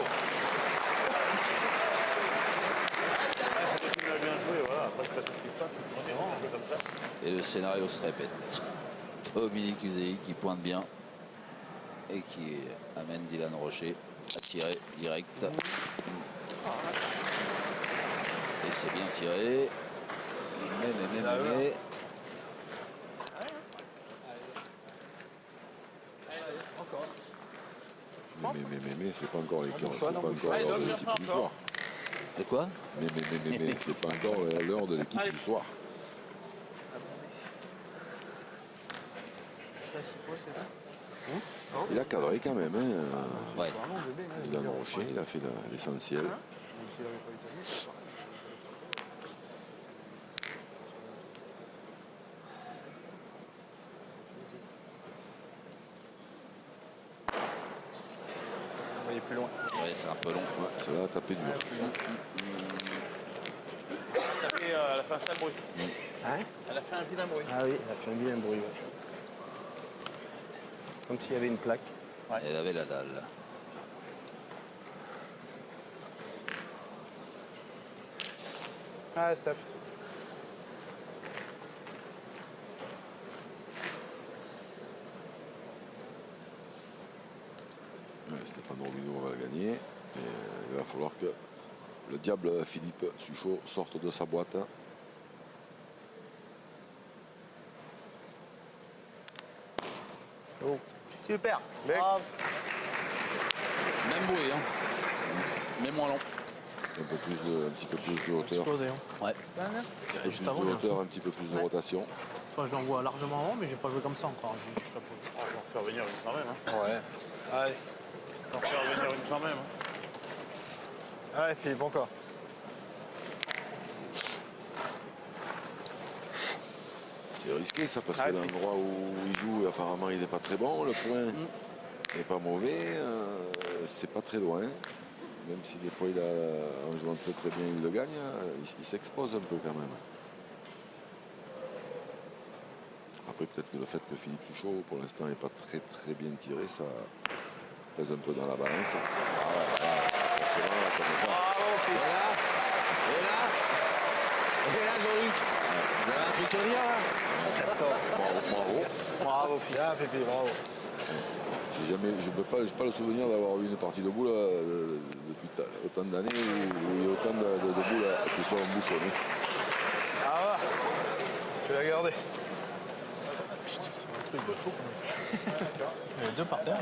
Tu l'as bien joué, voilà. Après, je sais pas tout ce qui se passe. On est vraiment un peu comme ça. Et le scénario se répète. Dominique Uzei qui pointe bien et qui amène Dylan Rocher à tirer direct. Et c'est bien tiré. Mais. Encore. Mais c'est pas encore l'équipe, c'est choix, pas non, encore choix. l'heure de l'équipe du soir. De quoi? Mais c'est pas encore l'heure de l'équipe du soir. Ça, c'est quoi, c'est là? Il a cadré quand même. Hein. Ouais. Dylan Rocher, il a fait l'essentiel. Vous voyez plus loin. Ouais, c'est un peu long. Ouais, ça va taper dur. Ça fait, elle a fait un sale bruit. Hein? Elle a fait un vilain bruit. Ah oui, elle a fait un bien bruit. Ouais. Comme s'il y avait une plaque. Elle avait la dalle. Ah, Steph. Ouais, Stéphane Robineau va le gagner. Et il va falloir que le diable Philippe Suchot sorte de sa boîte. Oh. Super. Même bruit, hein. Mais moins long. Un petit peu plus de hauteur. Explosé. Hein. Ouais. Un petit peu plus Juste de avant, il y a un hauteur, un petit peu plus de rotation. Soit je l'envoie largement avant, mais j'ai pas joué comme ça encore. Je la pose. On va en faire venir une quand même. Hein. Ouais. Allez. On va en faire venir une quand même. Hein. Allez, Philippe, encore. C'est risqué ça parce Ah, que l'endroit où il joue, apparemment, il n'est pas très bon. Le point n'est pas mauvais. C'est pas très loin. Même si des fois, en jouant très très bien, il le gagne, il s'expose un peu quand même. Après, peut-être que le fait que Philippe Suchot, pour l'instant, n'est pas très très bien tiré, ça pèse un peu dans la balance. Forcément, là, comme ça. Et là, Jean-Luc, vous avez un truc à dire là? Bravo. Bravo, Philippe. Ah, Pépé, bravo. Je n'ai pas le souvenir d'avoir eu une partie de boule depuis autant d'années où il y a autant de boules qui soient embouchonnées. Ah, je vais la garder. C'est un truc de fou quand même. Il y a deux par terre.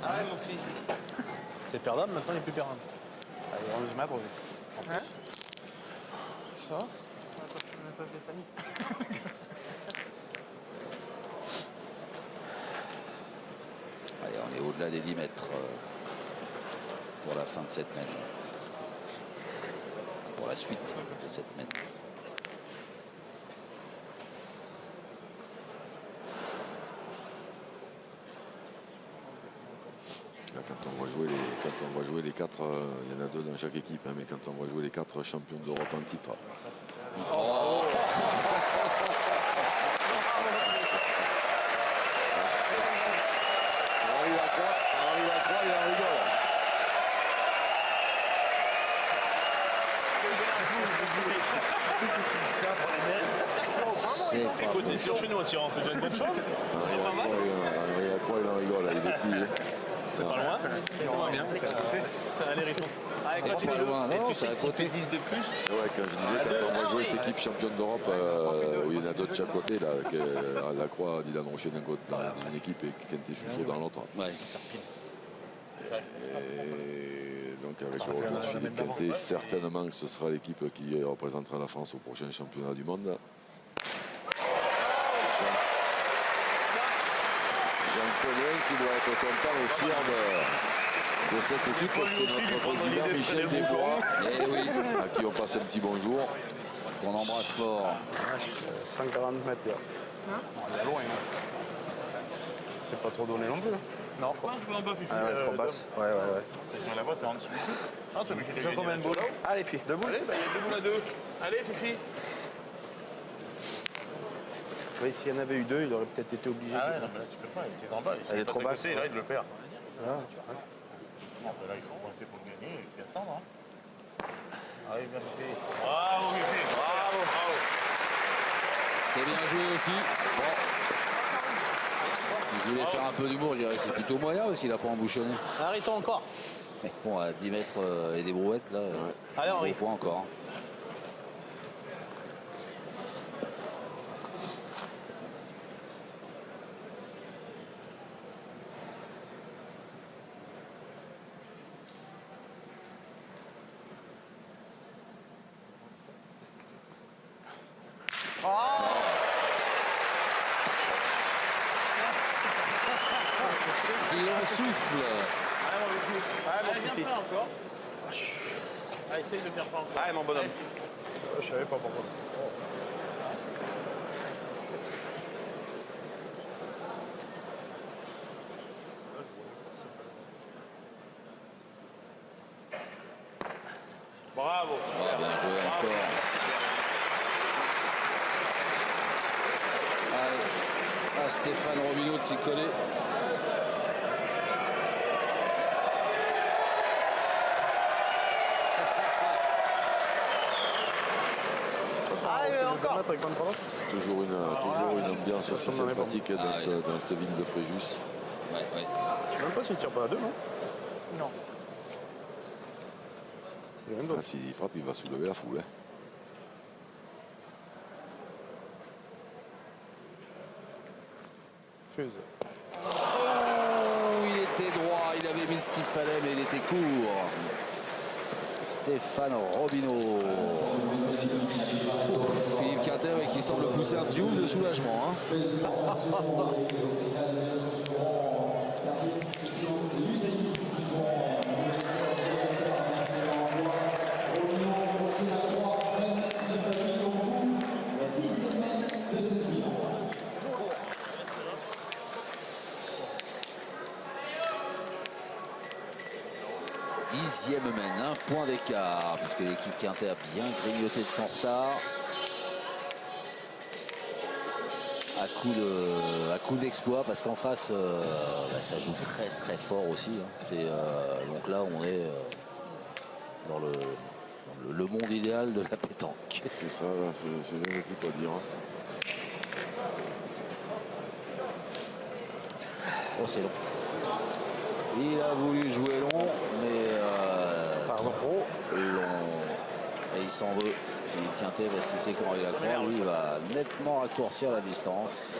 Ah, mon fils. T'es perdable, maintenant il est plus perdable. Allez, 11 mètres aussi. Hein? Ça va? On n'a pas fait Fanny. Allez, on est au-delà des 10 mètres pour la fin de cette mène. Pour la suite de cette mène. Là, quand on va jouer les 4, il y en a 2 dans chaque équipe, hein, mais quand on va jouer les 4 champions d'Europe en titre. Il en rigole. C'est pas Écoute, t'es sur chez nous en tirant, c'est déjà une bonne chose. C'est pas mal. Il en rigole, il est plié. C'est pas loin. Ça va bien. Allez, Riton. Allez, C'est continue. pas loin, non, c'est à côté. 10 de plus. Ouais, quand je disais, quand on va jouer cette équipe championne d'Europe, où il y en a 2 de chaque côté, là, la Croix, Dylan Rocher d'un côté dans une équipe et Quentin Suchot dans l'autre. Ouais. Et donc avec le retour de Philippe Quentin, certainement que ce sera l'équipe qui représentera la France au prochain championnat du monde. Jean Collin qui doit être content et fier de cette équipe, Lui c'est aussi, lui notre prendre président l'idée de Michel traîner le Desbois, Eh oui, à qui on passe un petit bonjour. qu'on embrasse fort. 140 mètres. On est loin. C'est pas trop donné non plus. Non. Ah ouais, trop basse. Ouais. Là-bas, c'est en dessous. Ah, c'est obligé de Ils ont combien de boules? Allez, filles, debout. Allez, bah, il y a 2 boules à 2. Allez, Fifi. Oui, s'il y en avait eu 2, il aurait peut-être été obligé. Ah ouais, non, mais là, tu peux pas, il était en bas. Elle est trop basse. Là, il le perd. Là, ouais. Non, mais là, il faut pointer pour le gagner et puis attendre. Hein. Allez, bien Fifi. Bravo, Fifi. Bravo, bravo. C'est bien joué aussi. Bon. Je voulais faire un peu d'humour, je dirais que c'est plutôt moyen parce qu'il n'a pas embouchonné. Arrêtons encore. Mais bon, à 10 mètres et des brouettes, là, Allez, Henri. au point encore. Il en souffle. Allez, mon Fifi. Encore. Allez, essaye de venir pas encore. Allez, mon bonhomme. Je savais pas pourquoi. Bravo. Ouais, bien joué encore. Allez, à Stéphane Robineau de s'y coller. Toujours une ambiance assez sympathique dans cette ville de Fréjus. Ouais. Je sais même pas s'il tire pas à 2, non? Non. Ah, s'il frappe, il va soulever la foule. Hein. Fuse. Oh, il était droit, il avait mis ce qu'il fallait, mais il était court. Stéphane Robineau. Philippe Quintet qui semble pousser un petit ouf de soulagement. Hein. Dixième mène, un point d'écart, parce que l'équipe Quintet a bien grignoté de son retard. À coup d'exploit, parce qu'en face, ça joue très fort aussi. Hein. Donc là, on est dans le monde idéal de la pétanque. C'est ça, c'est bien plus à dire. Hein. Oh, c'est long. Il a voulu jouer long, mais trop long. Et il s'en veut, Philippe Quintet, parce qu'il sait comment il a croire. Lui, il va nettement raccourcir la distance.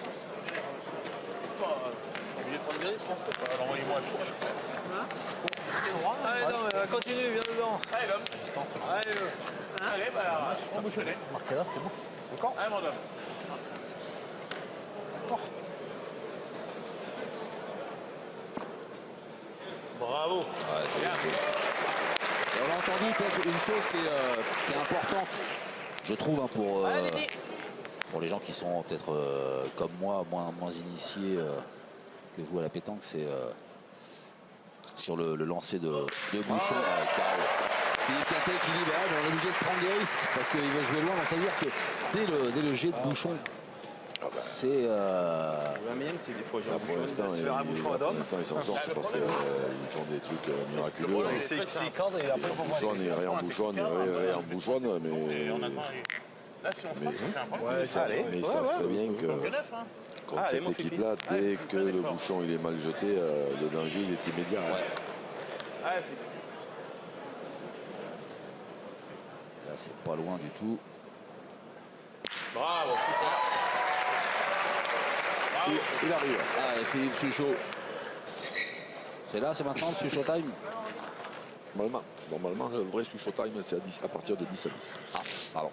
Obligé de prendre des risques, hein. Alors, envoyez-moi à fourche. Allez, non, continue, viens dedans. Allez, l'homme. Distance. Allez, Allez, bah, je t'embouche. Marquez là, c'était bon. Encore. Allez, mon homme. Bravo. Ouais, c'est bien joué. Et on a entendu peut-être une chose qui est importante, je trouve, hein, pour les gens qui sont peut-être comme moi, moins initiés que vous à la pétanque, c'est sur le lancer de Bouchon. Philippe Quintet qui dit bah, on est obligé de prendre des risques parce qu'il veut jouer loin. Donc ça veut dire que dès le jet de Bouchon, c'est... La mienne, c'est des fois j'ai un Pour l'instant, ils s'en sortent parce qu'ils font des trucs miraculeux. c'est cadre et après, Ils bouchonnent, ils réembouchonnent, ils réembouchonnent, mais... On attend. Là, si on frappe, on fait un point. Mais ils savent très bien que contre cette équipe-là, dès que le bouchon il est mal jeté, le danger il est immédiat. Allez, Là, c'est pas loin du tout. bravo. Il arrive. Ah, et Philippe Suchot. C'est là, c'est maintenant le Suchot time. Normalement, le vrai Suchot time, c'est à partir de 10 à 10. Ah, pardon.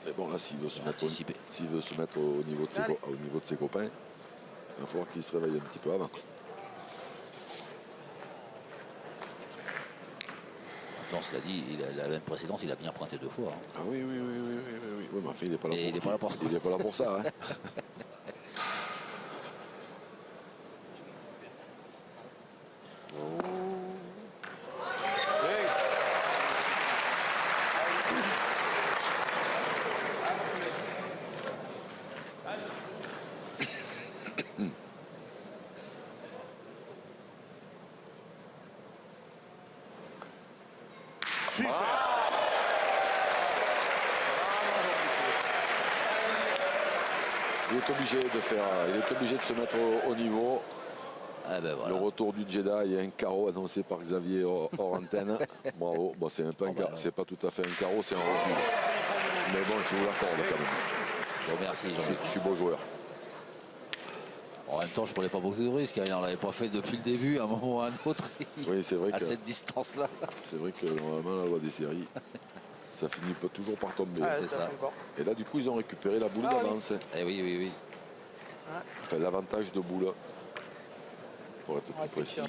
Mais bon, là, s'il veut se mettre, Anticipé. au niveau de ses copains, il va falloir qu'il se réveille un petit peu avant. temps, cela dit, la semaine précédente, il a bien pointé 2 fois. Hein. Ah oui. Oui, mais enfin, il n'est pas là Et il n'est pas là pour ça. Il n'est pas là pour ça. Hein. Il est obligé de se mettre au niveau. Ah ben voilà. Le retour du Jedi, il y a un carreau annoncé par Xavier hors antenne. Bravo. Bon, c'est pas tout à fait un carreau, c'est un recul. Mais bon, je vous l'accorde quand même. Bon, merci Jean-Luc. Je suis beau joueur. En même temps, je ne prenais pas beaucoup de risques. Il n'en avait pas fait depuis le début, à un moment ou à un autre. Oui, c'est vrai à que cette distance-là. c'est vrai que normalement, la loi des séries, ça finit toujours par tomber. Ouais, c'est ça. Et là, du coup, ils ont récupéré la boule d'avance. Eh oui. Enfin, l'avantage de boule, pour être plus précis.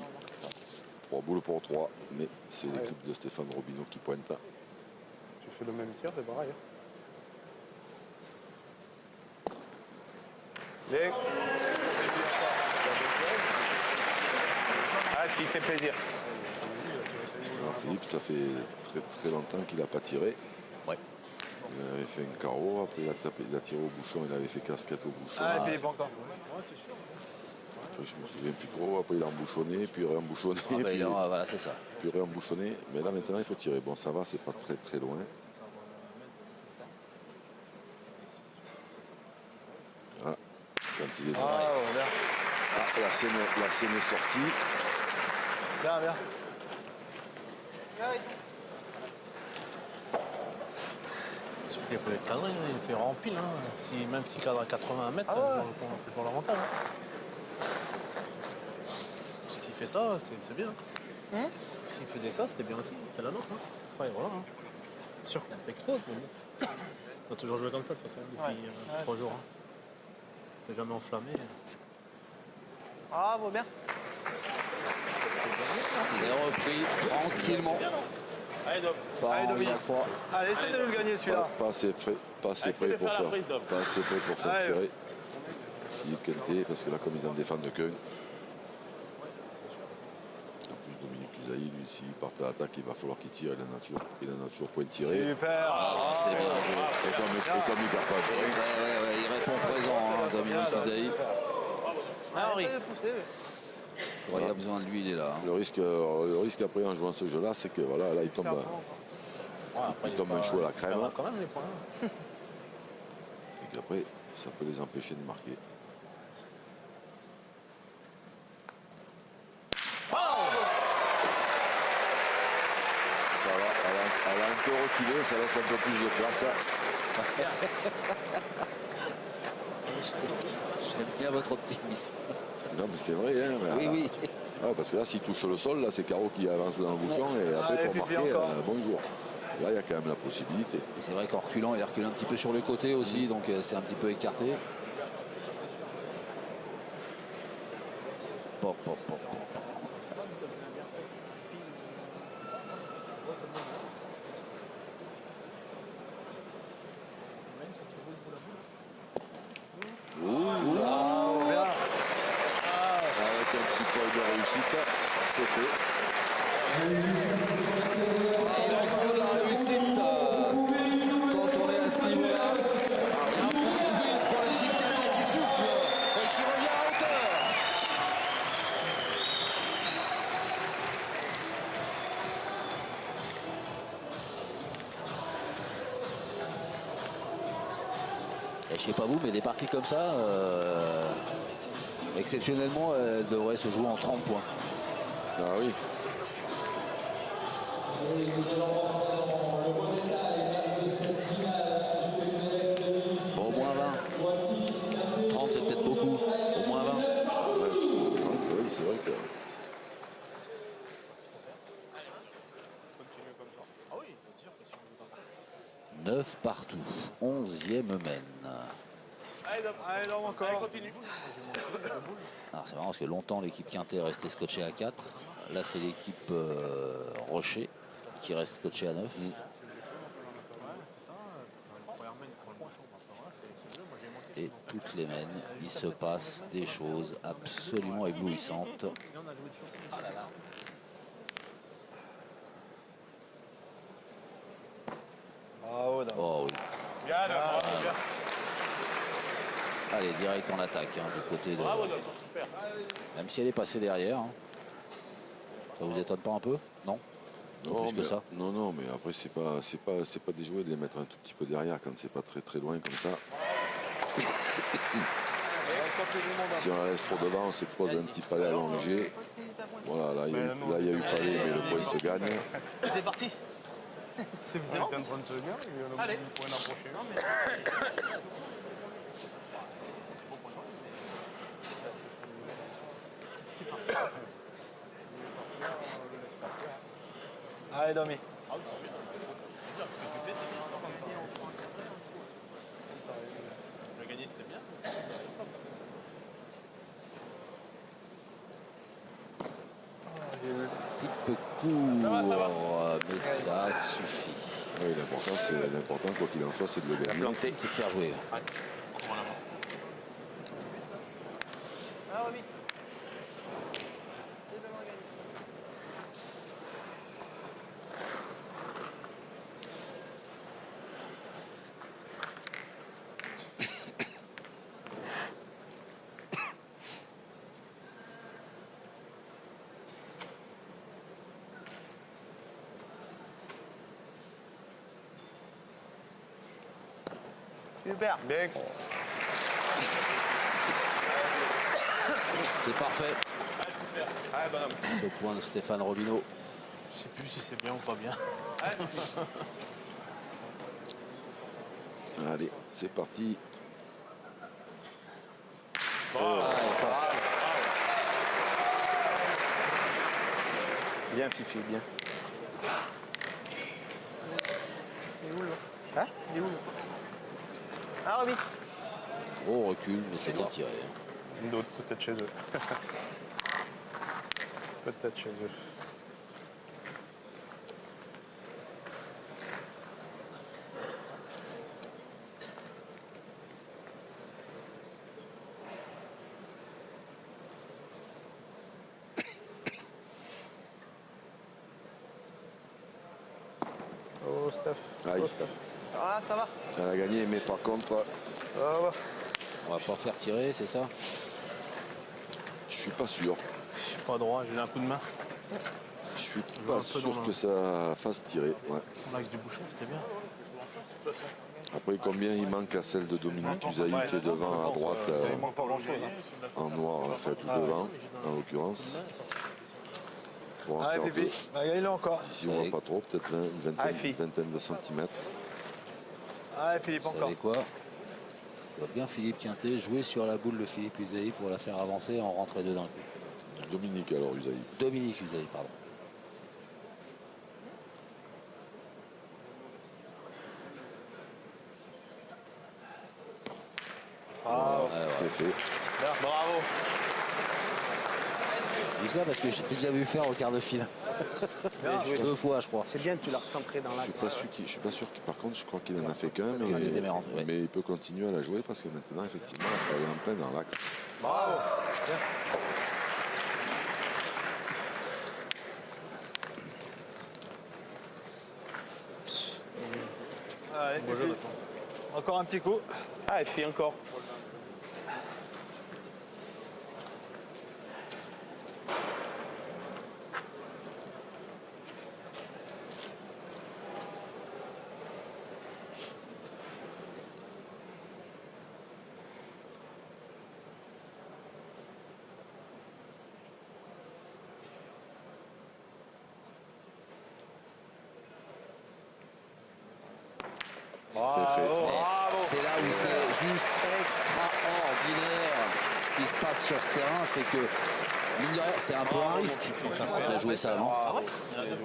3 boules pour 3, mais c'est l'équipe de Stéphane Robineau qui pointe. Tu fais le même tir, c'est pareil. Ah, s'il fait plaisir. Alors, Philippe, ça fait très longtemps qu'il n'a pas tiré. Ouais. Il avait fait un carreau, après il a tiré au bouchon, il avait fait casquette au bouchon. Ah, et Philippe encore. Après, je me souviens plus trop, après il a embouchonné, puis réembouchonné, Voilà, c'est ça. puis réembouchonné. Mais là maintenant il faut tirer. Bon, ça va, c'est pas très loin. Voilà. Quand il est la scène est sortie. Bien. Sûr qu'il peut être cadré, hein, il fait remplir. Hein. Même s'il cadre à 80 mètres, on peut toujours l'avantage. Hein. S'il fait ça, c'est bien. S'il faisait ça, c'était bien aussi, c'était la nôtre. Hein. Ouais, voilà. Hein. Sûr qu'on s'expose, mais bon. On a toujours joué comme ça de toute façon depuis 3 jours. Hein. On s'est jamais enflammé. Ah, vaut bien. C'est repris tranquillement. Allez, Dominique. Allez, essaie de nous le gagner celui-là. Pas assez près pour faire tirer. Philippe Quintet, parce que là comme ils en défendent qu'un. En plus Dominique Usaï, lui, s'il part à l'attaque, il va falloir qu'il tire. Il en a toujours point de tirer. Super. C'est bien joué. Et comme il perd pas de point, Il répond présent, hein, Dominique Usaï. Henri. Quand il a besoin de lui, il est là. Hein. le risque après en jouant ce jeu-là, c'est que voilà, là il tombe un chou à la crème. Quand même les points. Et qu'après, ça peut les empêcher de marquer. Ça va, elle a un peu reculé, ça laisse un peu plus de place. J'aime bien votre optimisme. Non mais c'est vrai, hein. Oui. Ah, parce que là, s'il touche le sol, là c'est Caro qui avance dans le bouchon et après pour marquer, bonjour. Là, il y a quand même la possibilité. Et c'est vrai qu'en reculant, il recule un petit peu sur le côté aussi, donc c'est un petit peu écarté. Pop. Avec un petit poil de réussite, c'est fait. Il en faut de la réussite quand on est à ce niveau-là. Un point de quiz pour l'équipe Quintet qui souffle et qui revient à hauteur. Et je sais pas vous, mais des parties comme ça, exceptionnellement, elles devraient se jouer en 30 points. Ah oui. Bon, au moins 20. 30, c'est peut-être beaucoup. Au moins 20. Oui, c'est vrai que. 9 partout. 11e mène. Allez, Dom, encore. Allez, continue. Alors c'est marrant parce que longtemps l'équipe Quintet est restée scotchée à 4. Là c'est l'équipe Rocher. qui reste coaché à 9. C'est ça. La première main, il prend le bouchon. Voilà, c'est le jeu. Moi, j'ai manqué. Et toutes les mains, il se passe des choses absolument éblouissantes. Sinon, on a joué toujours. Ah là là. Bravo, Dame. Oh oui. Bien, là, bravo, bien. Allez, direct en attaque hein, du côté de... Bravo, Dom, super. Même si elle est passée derrière. Hein. Ça vous étonne pas un peu? Non? Non, Plus que mais, ça. non, mais après c'est pas déjoué de les mettre un tout petit peu derrière quand c'est pas très loin comme ça. Si on la laisse trop devant, on s'expose à un petit palais allongé. Voilà, là il y a eu palais, mais le point se gagne. C'est parti. C'est On était en train de se dire, il y a Allez. le point d'approcher. Allez, Domi. Le gagner, c'était bien. Petit peu court, mais ça suffit. Oui, l'important, quoi qu'il en soit, c'est de le gagner. C'est de faire jouer. Ah, oui. Super. Bien. C'est parfait. Ce point de Stéphane Robineau. Je sais plus si c'est bien ou pas bien. Allez, c'est parti. Bien, Fifi, bien. Il est où, là? Hein? Il est où, là? Ah, Romy. Gros recul, mais c'est bien tiré. Une d'autre, peut-être chez eux. Peut-être chez eux. Oh, Steph. Aïe. Oh, Steph. Ah, ça va. Elle a gagné, mais par contre, On va pas faire tirer, c'est ça? je suis pas sûr. Je suis pas droit, j'ai eu un coup de main. Je suis un pas peu sûr dans le- que ça fasse tirer. Ouais. L'axe du bouchon, c'était bien. Après, combien il manque à celle de Dominique Usaï qui est devant à droite, Il manque pas grand-chose. Hein. en noir, la fait tout devant, en l'occurrence. Pour en Allez, faire Pipi. deux. Bah, gagne-le encore. Si on voit pas trop, peut-être une vingtaine de centimètres. Allez, Philippe, Vous encore. savez quoi? Je vois bien Philippe Quintet jouer sur la boule de Philippe Usaï pour la faire avancer et en rentrer deux d'un coup. Dominique alors, Usaï. Dominique Usaï, pardon. Ah, Ouais, ouais. C'est fait. bravo. Je dis ça parce que j'ai déjà vu faire au quart de finale. Deux fois, je crois. C'est bien, tu l'as recentré dans Je l'axe. suis pas sûr que par contre, je crois qu'il en a fait qu'un, Il les met en- ouais. mais il peut continuer à la jouer parce que maintenant, effectivement, elle est en plein dans l'axe. Bravo. Allez, Pipi. Encore un petit coup. Ah, elle fait encore. C'est fait. C'est là où c'est juste extraordinaire ce qui se passe sur ce terrain, c'est que mine de rien, c'est un peu un risque de jouer ça, non?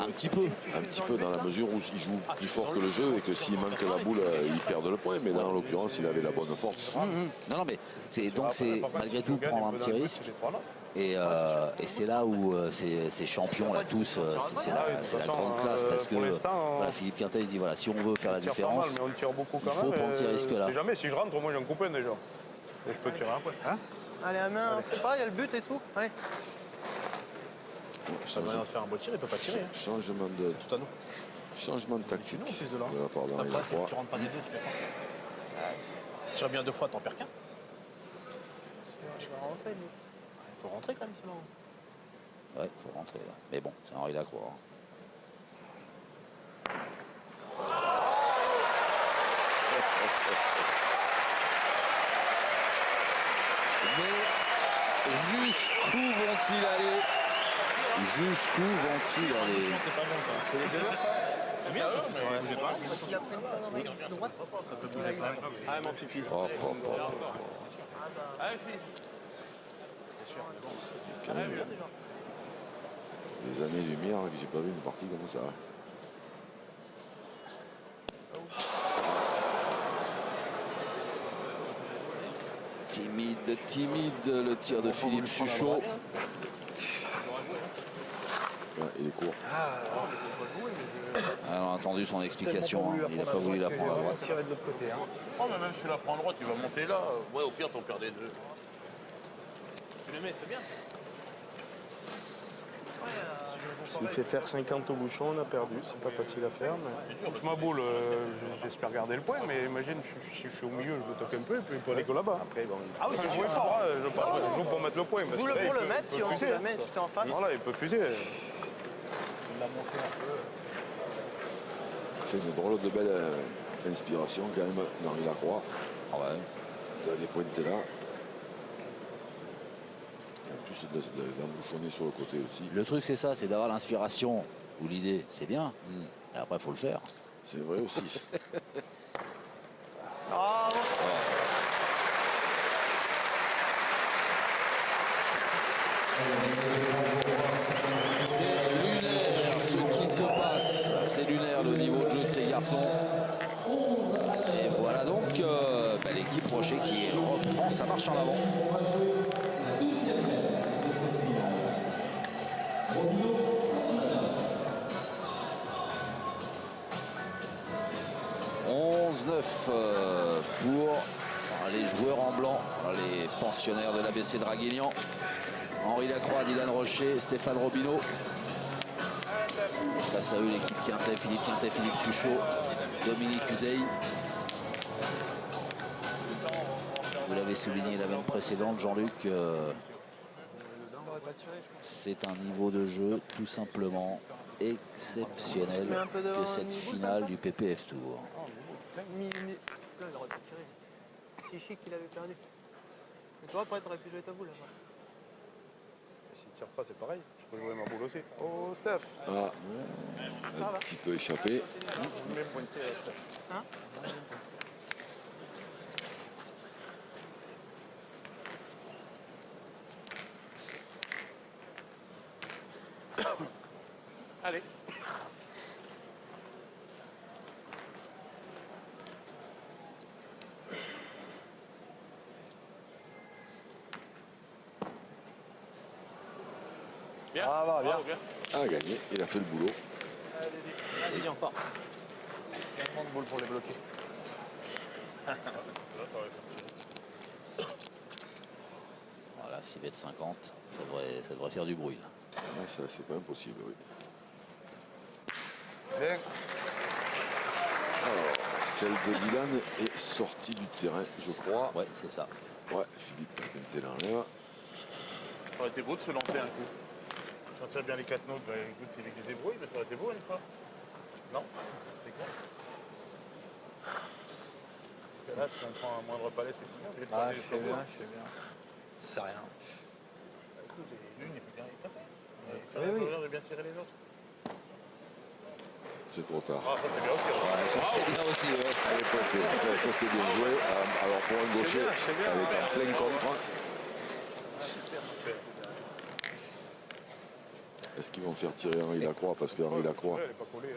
Un petit peu. Un petit peu dans la mesure où il joue plus fort que le jeu et que s'il manque la boule, il perd le point. Mais là, en l'occurrence, il avait la bonne force. Non, non, mais c'est donc c'est malgré tout prendre un petit risque. Et c'est là où ces champions-là, tous, c'est la grande classe. Parce que voilà, Philippe Quintet, il se dit, voilà, si on veut faire la différence, mais on tire beaucoup il faut prendre ces risques-là. Jamais, si je rentre, moi j'en coupe un déjà. Et je peux tirer après. Hein? Allez, à main, c'est pas, il y a le but et tout. Allez. Ça va faire un beau tir, il peut pas tirer. Hein. Changement C'est tout à nous. de tactique Non, en plus de là. de la part d'Henri Après, si Lacroix. tu rentres pas des deux, tu fais quoi? Tu tires bien 2 fois, t'en perds qu'un. Tu vas rentrer, lui. Il faut rentrer quand même, selon. Ouais, il faut rentrer là. Mais bon, c'est Henri Lacroix. Mais jusqu'où vont-ils aller? Jusqu'où vont-ils aller? C'est les deux, ça. C'est bien, parce que ça va bouger pas. Il a pris une seule oreille droite. Ça peut bouger quand même. Ah, mon fifi. Hop, hop, hop. Allez, fille. C'est quand même des années-lumière que j'ai pas vu une partie comme ça. Timide le tir de Philippe Suchot. Ouais, il est court. Alors, on a entendu son explication, hein. Il n'a pas voulu la prendre à droite. Tirer de l'autre côté. Hein. Oh, mais même si tu la prends à droite, tu vas monter là. Ouais, au pire, t'en perds des deux. Tu le mets, c'est bien. S'il fait faire 50 au bouchon, on a perdu. C'est pas facile à faire. Mais... Je m'aboule, j'espère garder le point, mais imagine, si je suis au milieu, je le toque un peu, et puis il peut aller que là-bas. Après, bon, Ah oui, c'est jouer fort, hein, je joue pour mettre le point. Joue-le pour le mettre, si on sait jamais, si t'es en face. Voilà, il peut fuser. Il l'a monté un peu. C'est une drôle de belle inspiration quand même d'Henri Lacroix. Ah ouais. Les pointer là. Et en plus d'embouchonner sur le côté aussi. Le truc, c'est ça, c'est d'avoir l'inspiration ou l'idée, c'est bien. Et après, il faut le faire. C'est vrai aussi. Bravo. C'est lunaire ce qui se passe. C'est lunaire le niveau de jeu de ces garçons. Et voilà donc l'équipe Rocher qui reprend sa marche en avant. Pour les joueurs en blanc, les pensionnaires de l'ABC Draguignan. Henri Lacroix, Dylan Rocher, Stéphane Robineau. Face à eux, l'équipe Quintet, Philippe Suchot, Dominique Uzeil. Vous l'avez souligné la semaine précédente, Jean-Luc. C'est un niveau de jeu tout simplement exceptionnel que cette finale du PPF Tour. Il aurait pas tiré. C'est chic qu'il avait perdu. Mais toi, après, t'aurais pu jouer ta boule. S'il tire pas, c'est pareil. Je peux jouer ma boule aussi. Oh, Steph. Ah, un petit peu échappé. Même pointé, Steph. Hein? Allez. Bien. Ah, va, bien. Bravo, bien. A gagné, il a fait le boulot. Allez, encore. Tellement de boules pour les bloquer. Voilà, 6 mètres 50, ça devrait faire du bruit. Là. Ah, ça, c'est pas impossible, oui. Bien. Alors, celle de Dylan est sortie du terrain, je crois. Ouais, c'est ça. Ouais, Philippe Quintet l'enlève. Ça aurait été beau de se lancer un coup. Sentir bien les 4 notes, bah, écoute, c'est lui qui se débrouille, mais ça aurait été beau une fois. Non? C'est quoi? Là, si on prend un moindre palais, c'est tout. Ah, je fais bien, je fais bien. C'est rien. Écoute, l'une et puis bien, il tape. Oui, oui. De bien tirer les autres. C'est trop tard. Ah, ça c'est bien aussi. Ouais, ça c'est bien aussi. Ouais. Elle est pointée. Ouais, ça, c'est bien joué. Alors, pour un gaucher, bien, c'est bien. elle est en plein contre. Est-ce qu'ils vont faire tirer Henri Lacroix? Parce que Henri Lacroix... Elle n'est pas collée.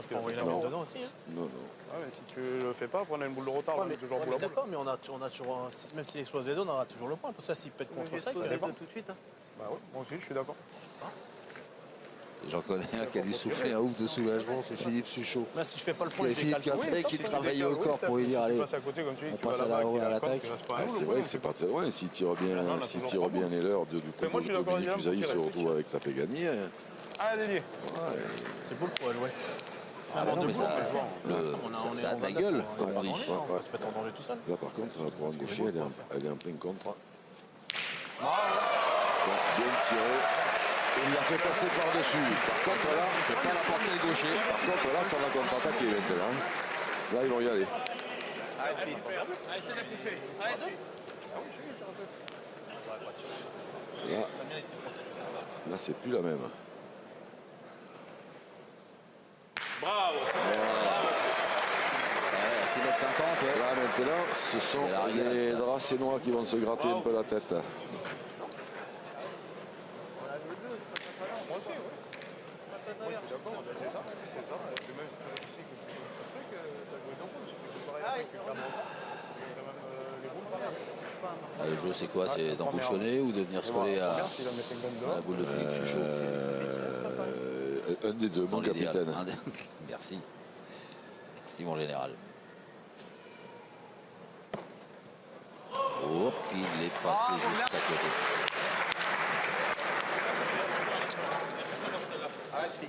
Je peux envoyer la Non. balle dedans aussi. Hein. Non, non. Ah, mais si tu le fais pas, prendre une boule de retard, Ouais, on mais, est toujours ouais, boule mais à boule. d'accord, mais on a toujours, même s'il explose les deux, on aura toujours le point. Parce que là, s'il pète contre ça, il Explose fait les pas. deux tout de suite. Hein. Bah ouais, moi aussi, je suis d'accord. J'en connais un qui a dû souffler un ouf de soulagement, c'est Philippe Suchot. Là, si je fais pas le point, C'est je Philippe décale. Quintet qui travaillait au corps pour lui dire allez, À côté, comme tu dis, on tu vas passe à là-bas, la- qu'il à raconte, l'attaque. qu'il reste pas un Ah, ou, c'est le vrai point, que c'est pas très loin. S'il tire bien, on a s'il toujours tire trois bien les leurs de Mais moi, je suis d'accord, Dominique Dylan, Usaï pour se tirer. retrouve avec Tapé gagné. Hein. Ah, Dédié. C'est beau le coup à jouer. Ah, Même en non, mais debout, ça, on peut le voir. ça a de la 29, gueule, on comme est on dit. pas en danger, on peut se mettre en danger tout seul. Là, par contre, pour un gaucher, elle est en plein contre. Bien tiré. Il l'a fait passer par-dessus. Par contre, là, C'est pas la portée de gaucher. par contre, là, ça va contre-attaquer maintenant. Là, ils vont y aller. Là, c'est plus la même. Bravo. Ouais, à 6,50 m. Là, maintenant, ce sont C'est la régate, les là. Dracénois qui vont se gratter un peu la tête. On a joué le jeu, c'est pas ça travers. Moi aussi, oui. Pas ça Moi, travers. je suis d'accord, c'est ça. C'est ça. Même si tu réfléchis que tu as joué ton coup, c'est pareil avec Clermont. Quand même les boules. C'est pas un marqueur. Ah, le jeu, c'est quoi? C'est d'embouchonner ou de venir se coller à la boule de Philippe Suchot? Un des deux, mon Dans l'idéal. capitaine. Merci. Merci, mon général. Hop, il est passé juste à côté. Arrête, fille.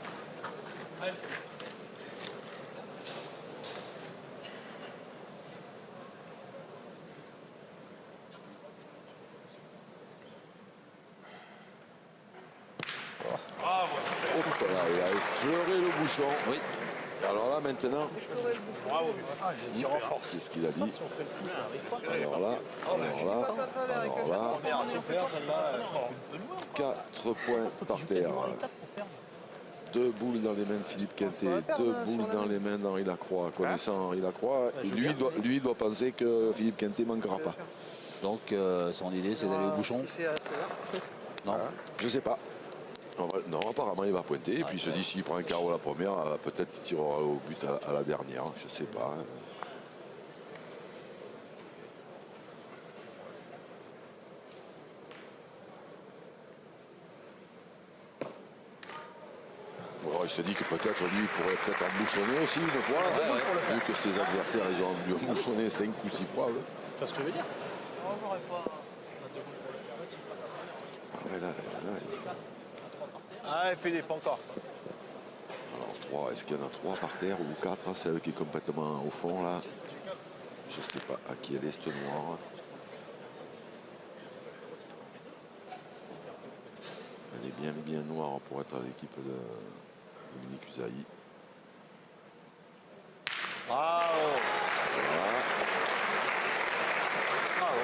Hop là, il a effleuré le bouchon. Oui. Alors là, maintenant, Ah, je tire en force. c'est ce qu'il a dit. Si on fait le coup, ça arrive pas. Alors là, Passe à travers avec le alors là, chapeau. Super, celle-là. 4 points par terre. Deux boules dans les mains de Philippe Quintet, pas perdre, deux sur boules la dans main. les mains d'Henri Lacroix. Connaissant Henri Lacroix, et lui doit penser que Philippe Quintet ne manquera pas. Donc, son idée, c'est d'aller au bouchon. Ce qu'il fait, c'est là. Non. Je sais pas. Non, apparemment il va pointer. Et puis il se dit s'il prend un carreau à la première, peut-être qu'il tirera au but à la dernière. Je sais pas. Hein. Bon, il se dit que peut-être lui il pourrait peut-être embouchonner aussi une fois. Vu que ses adversaires ils ont dû embouchonner 5 ou 6 fois. Ouais. Tu vois ce que je veux dire? Non, j'aurais pas. Ah ouais, là, Ah, Philippe, encore. alors 3, est-ce qu'il y en a 3 par terre ou 4? Celle qui est complètement au fond là. Je sais pas à qui elle est cette noire. Elle est bien noire pour être à l'équipe de Dominique Usaï. Bravo. Voilà. Bravo.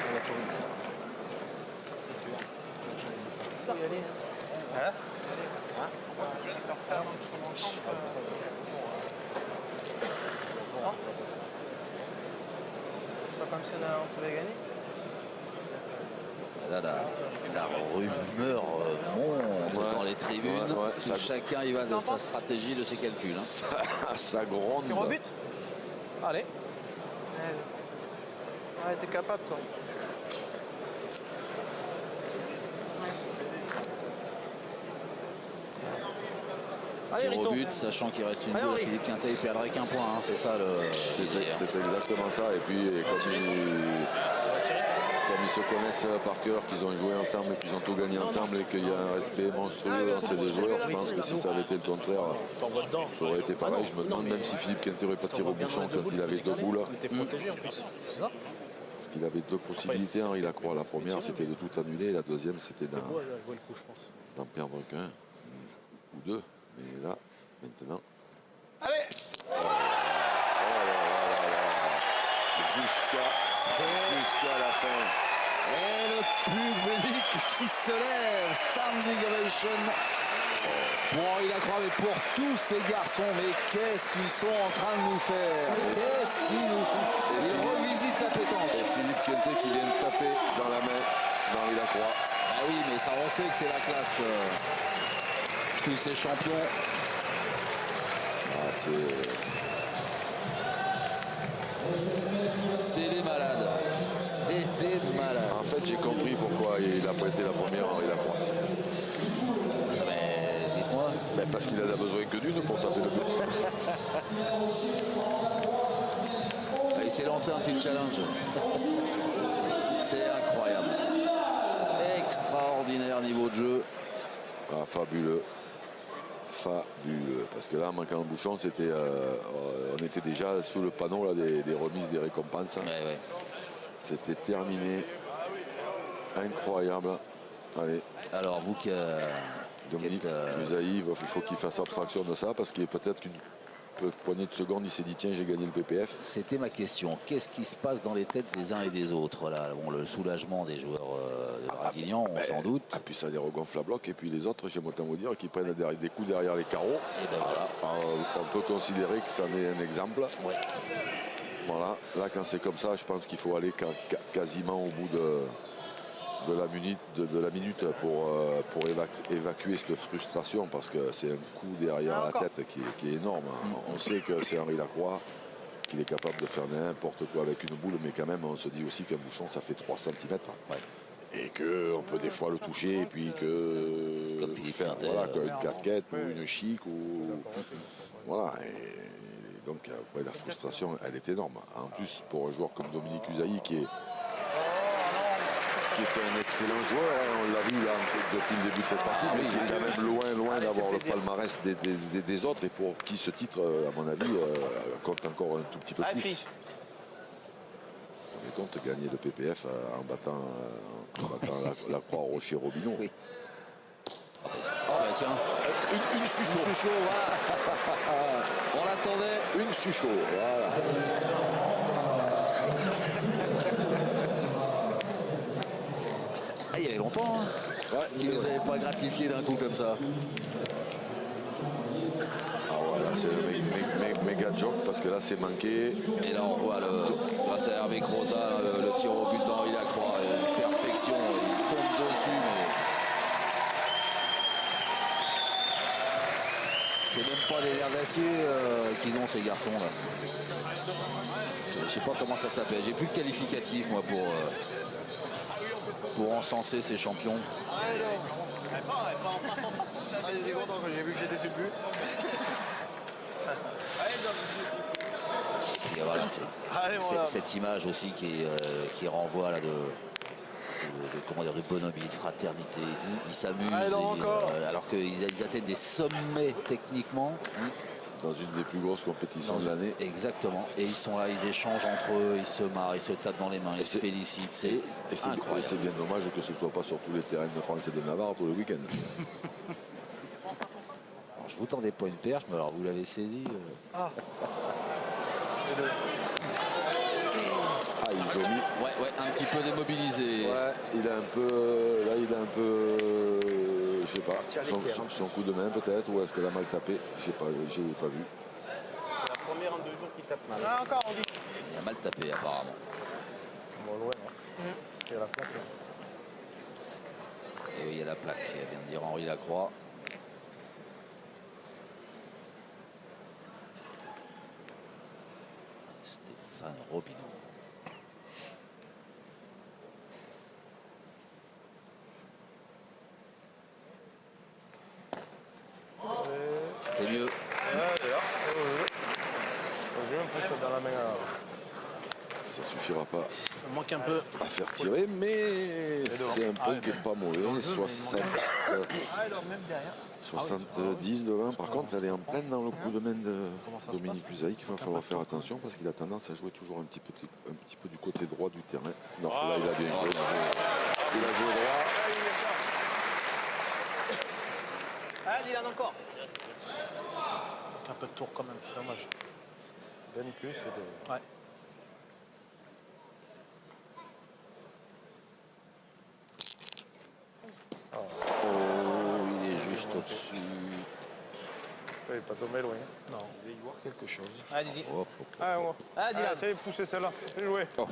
On va tirer une petite. C'est sûr. Ça y aller. Hein? C'est pas comme si on pouvait gagner. Là, la rumeur monte Ouais. dans les tribunes. Ouais, ça- Chacun y va de sa stratégie, de ses calculs. Hein. Ça gronde. Tu rebutes. Allez. Ouais, t'es capable, toi. Allez, Tir au Rito. but, sachant qu'il reste une Allez, boule à Henri. Philippe Quintet, il perdrait qu'un point. Hein. C'est ça le. C'est exactement ça. Et puis comme ils se connaissent par cœur, qu'ils ont joué ensemble et qu'ils ont tout gagné ensemble et qu'il y a un respect monstrueux entre les joueurs, je pense que si ça avait été le contraire, T'envoies dedans. ça aurait été pareil. Je me demande même si Philippe Quintet n'aurait pas tiré au bouchon quand il avait deux boules. Il était protégé en plus. C'est ça? Parce qu'il avait deux possibilités. Henri Lacroix, la première, c'était de tout annuler. La deuxième, c'était C'est beau à jouer le coup, je pense. d'en perdre qu'un ou deux. Mais là, maintenant. Allez. Jusqu'à la fin. Et le public qui se lève. Standing ovation pour Henri Lacroix. pas, mais pour tous ces garçons, mais qu'est-ce qu'ils sont en train de nous faire? Qu'est-ce qu'ils nous font? Ils revisitent la pétanque. Et Philippe Quintet qui vient de taper dans la main d'Henri Lacroix. Ah oui, mais ça, on sait que c'est la classe. Tous ces champions. Ah, c'est des malades. C'est des malades. En fait, j'ai compris pourquoi il a pas été la première Henri Lacroix. Mais dites-moi. Ben, parce qu'il a besoin que d'une pour taper le but. Il s'est lancé un petit challenge. C'est incroyable. Extraordinaire niveau de jeu. Ah, fabuleux. Fabuleux. Parce que là, en manquant le bouchon, c'était, on était déjà sous le panneau là, des remises, des récompenses. Ouais. C'était terminé. Incroyable. Allez. Alors, vous qui Dominique Usaï, il faut qu'il fasse abstraction de ça parce qu'il y a peut-être qu'une poignée de secondes, il s'est dit tiens, j'ai gagné le PPF. C'était ma question. Qu'est-ce qui se passe dans les têtes des uns et des autres là? Bon, le soulagement des joueurs de Draguignan, on s'en doute. Et puis ça des regonfle à bloc. Et puis les autres, j'aime autant vous dire, qui prennent des coups derrière les carreaux. Et ben voilà. On peut considérer que ça en est un exemple. Ouais. Voilà. Là, quand c'est comme ça, je pense qu'il faut aller quasiment au bout de la minute pour évacuer cette frustration parce que c'est un coup derrière la tête qui est énorme. On sait que c'est Henri Lacroix qu'il est capable de faire n'importe quoi avec une boule, mais quand même on se dit aussi qu'un bouchon ça fait 3 cm. Ouais. Et qu'on peut des fois le toucher et puis que faire une casquette ou une chic ou voilà. Et donc la frustration elle est énorme. En plus pour un joueur comme Dominique Usaï qui est un excellent joueur, on l'a vu là, depuis le début de cette partie, mais qui est quand même loin d'avoir le palmarès des autres et pour qui ce titre, à mon avis, compte encore un tout petit peu plus. On est compte gagner le PPF en battant la Croix-Rocher-Robineau. Oui. Oh bah tiens, une Suchot. Une Suchot, voilà. On l'attendait. Une Suchot, voilà. Ah, il y avait longtemps, hein, qui ne nous avait pas gratifié d'un coup comme ça. Ah voilà, c'est le méga joke parce que là c'est manqué. Et là on voit grâce à Hervé Croza, le tir au but d'Henri Lacroix, une perfection, il tombe dessus. Mais... c'est même pas des nerfs d'acier qu'ils ont ces garçons là. Je sais pas comment ça s'appelle. J'ai plus de qualificatif moi pour encenser ces champions. J'ai vu que j'étais sur le but. Et voilà, cette image aussi qui renvoie là de bonhomie, de fraternité. Ils s'amusent alors qu'ils atteignent des sommets techniquement. Dans une des plus grosses compétitions de l'année. Exactement. Et ils sont là, ils échangent entre eux, ils se marrent, ils se tapent dans les mains, ils se félicitent. C'est incroyable. C'est bien dommage que ce ne soit pas sur tous les terrains de France et de Navarre tout le week-end. Je vous tendais pas une perche, mais alors vous l'avez saisi. Il domine. Ouais, un petit peu démobilisé. Ouais, il a un peu. Je sais pas. Son coup de main peut-être, ou est-ce qu'elle a mal tapé? Je sais pas, j'ai pas vu. C'est la première en 2 jours qui tape mal. Encore, on dit. Il a mal tapé apparemment. Bon, loin, il y a la plaque. Et oui, il y a la plaque, vient de dire Henri Lacroix. Stéphane Robineau. C'est mieux. J'ai l'impression dans la main à... Ça suffira pas Il manque un peu. à faire tirer, mais c'est un point qui n'est pas mauvais. 70 de 20. Par contre, elle est en pleine dans le coup de main de Dominique Usaï qu'il va falloir faire attention parce qu'il a tendance à jouer toujours un petit peu du côté droit du terrain. Non, là, il a bien joué. Il a joué droit. Ah, Dylan encore. Un peu de tour quand même, c'est dommage. Donne plus et de... Ouais. Oh, il est juste au-dessus. Il n'est pas tombé loin. Non, il va y voir quelque chose. Allez, Didi. Hop, hop. Ah, ouais. Ah, Dylan. Ah, ça y est, poussez celle-là. Bien joué. Oh.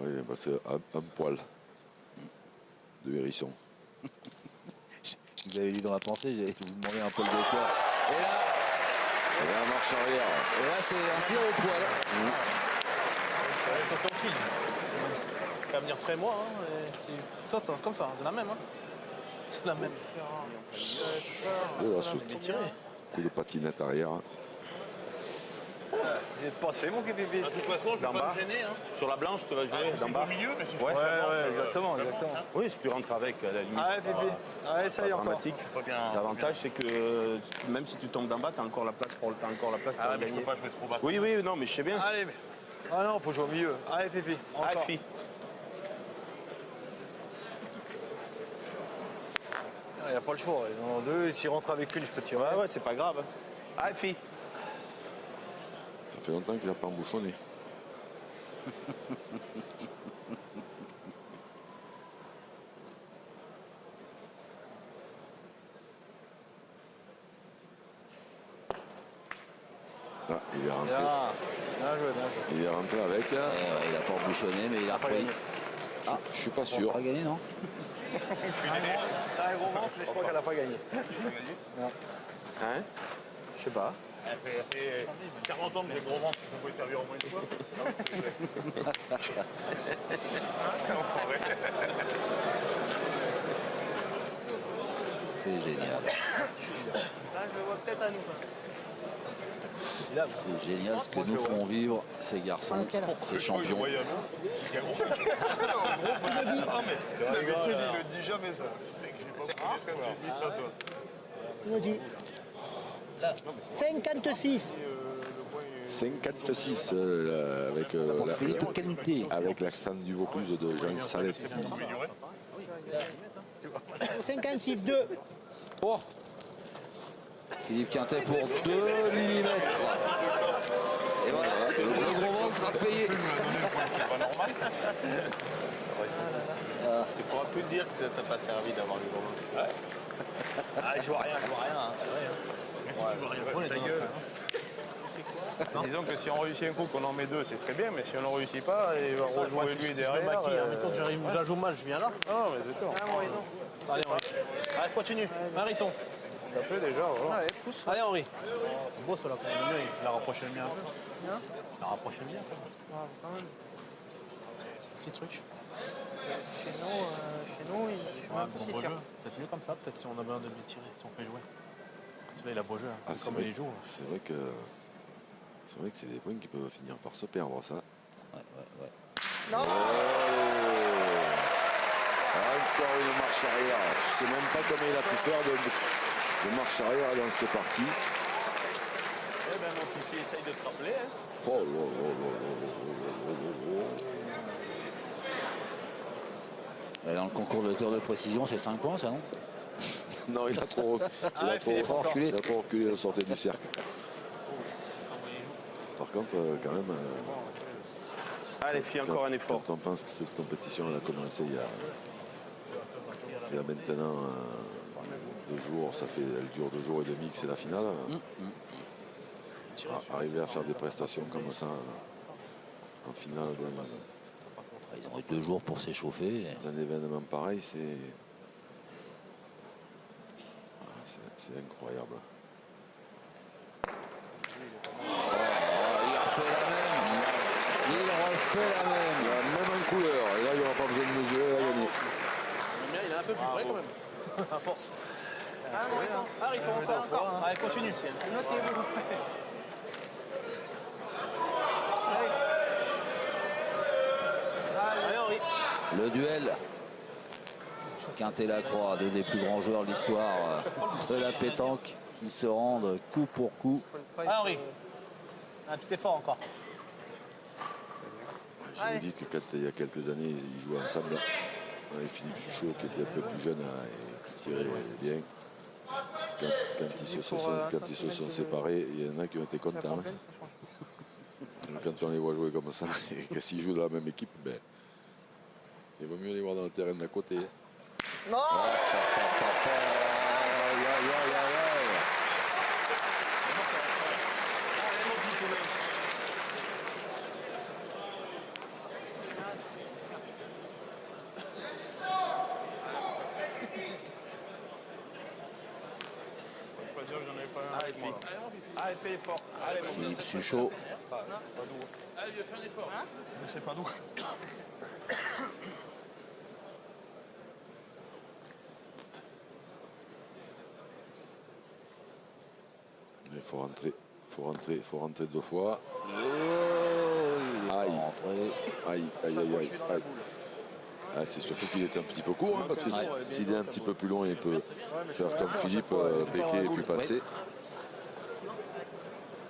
Oui, bah c'est un poil de hérisson. Vous avez lu dans la pensée, j'allais vous demander un poil de poil. Et là, Et la marche arrière. et là c'est un tir au poil. C'est ton fil. Tu vas venir près de moi, hein, et tu sautes comme ça, c'est la même. Hein. C'est la même. Et là, ce coup de patinette arrière. Il est passé, mon bébé. De toute façon, je ne vais pas me gêner. Hein. Sur la blanche, tu vas jouer d'en bas. Au milieu, mais si je Ouais, ouais, exactement, exactement. Oui, si tu rentres avec, à la limite. Allez, Fifi. Allez, ça y est, encore. Dramatique. pas bien. L'avantage, c'est que même si tu tombes d'en bas, tu as encore la place pour, Ah, mais je gagner. peux pas jouer trop bas. Oui, oui, non, mais je sais bien. Allez, mais... Ah non, faut jouer au milieu. Allez, Fifi. Ah, Encore. fille. Il n'y a pas le choix. Il y en a deux. Et s'il rentre avec une, je peux tirer. Ouais, ouais, c'est pas grave. Ah, fille. Ça fait longtemps qu'il n'a pas embouchonné. Ah, il est rentré. Bien. Bien joué, bien joué. Il est rentré avec. Ouais, il a pas embouchonné, mais il a Pas pris. gagné. Je suis pas Il sûr. a pas gagné, non? T'as un gros ventre, mais je crois qu'elle n'a pas gagné. Hein? Je sais pas. Ça fait 40 ans que j'ai gros ventre, ça peut servir au moins une fois. C'est génial. Là, je le vois peut-être à nous. C'est génial ce que nous font vivre ces garçons, ces champions. D'habitude, il le dit jamais, ça. Tu dis ça, toi. Il me dit 56. 56 avec, Philippe Canté. avec l'accent du Vaucluse de Jean Salès. 56-2. Oh, Philippe Quintet pour 2 mm. Et voilà, le gros ventre a payé. Tu pourras plus dire que t'as pas servi d'avoir le gros. Ah, je vois rien, je vois rien. Hein. C'est vrai. Disons que si on réussit un coup, qu'on en met deux, c'est très bien, mais si on n'en réussit pas, il va rejouer lui Si je derrière. me maquille, en même temps que je la joue mal, je viens là. Non, mais c'est sûr. Allez, Henri. Allez, continue. Mariton. Ça peut déjà, voilà. Allez, pousse. Allez, Henri. C'est beau, ça, là, quand même. Il a rapproché le mien un peu. Hein? Il a rapproché le mien, quand même. Ouais, quand même. Petit truc. Chez nous, je suis Ouais, un bon petit beau tir. jeu. Peut-être mieux comme ça, peut-être si on a besoin de lui tirer, si on fait jouer. Celui-là, il a beau jeu, hein. Ah, c'est Comme vrai, il joue. c'est vrai que c'est des points qui peuvent finir par se perdre, ça. Ouais. Non. Encore une marche arrière. Je sais même pas comment il a pu faire de marche arrière dans cette partie. Eh ben, mon fils, il essaye de te rappeler. Hein. Oh là là là là là là là. Et dans le concours de tir de précision, c'est 5 points, ça, non? Non, il a trop reculé. Il a trop reculé la sortie du cercle. Par contre, quand même, Allez, fille, encore un effort. quand on pense que cette compétition elle a commencé il y a maintenant 2 jours, elle dure 2 jours et demi que c'est la finale. Arriver à faire des prestations comme ça en finale Ils ont eu 2 jours pour s'échauffer. d'un événement pareil, c'est incroyable. Il refait la même. Il refait la même. Il a même en couleur, et là il n'y aura pas besoin de mesurer, il a gagné. Le mien, il est un peu plus près, quand même. À force. Ah, Mariton. Mariton, encore. Allez, continue. L'autre, il est beaucoup. Allez, Henri. Le duel. Quintet-Lacroix, 2 des plus grands joueurs de l'histoire de la pétanque qui se rendent coup pour coup. Allez, Henri. Un petit effort encore. Je vous dis que il y a quelques années, ils jouaient ensemble avec Philippe Chuchot qui était un peu plus jeune et qui tirait bien. Quand ils se sont séparés, il y en a qui ont été contents. Quand on les voit jouer comme ça, et que s'ils jouent dans la même équipe, ben, il vaut mieux les voir dans le terrain d'à côté. Non. Pas dire que j'en avais pas un. Allez, fille. Allez, fais l'effort. Allez, mon Philippe Suchot. Allez, viens, fais un effort. Je sais pas d'où. Il faut rentrer 2 fois. Aïe. Aïe. Ah, c'est surtout qu'il était un petit peu court, hein, parce que s'il est un petit peu plus long, il peut faire comme Philippe, péquer et puis passer.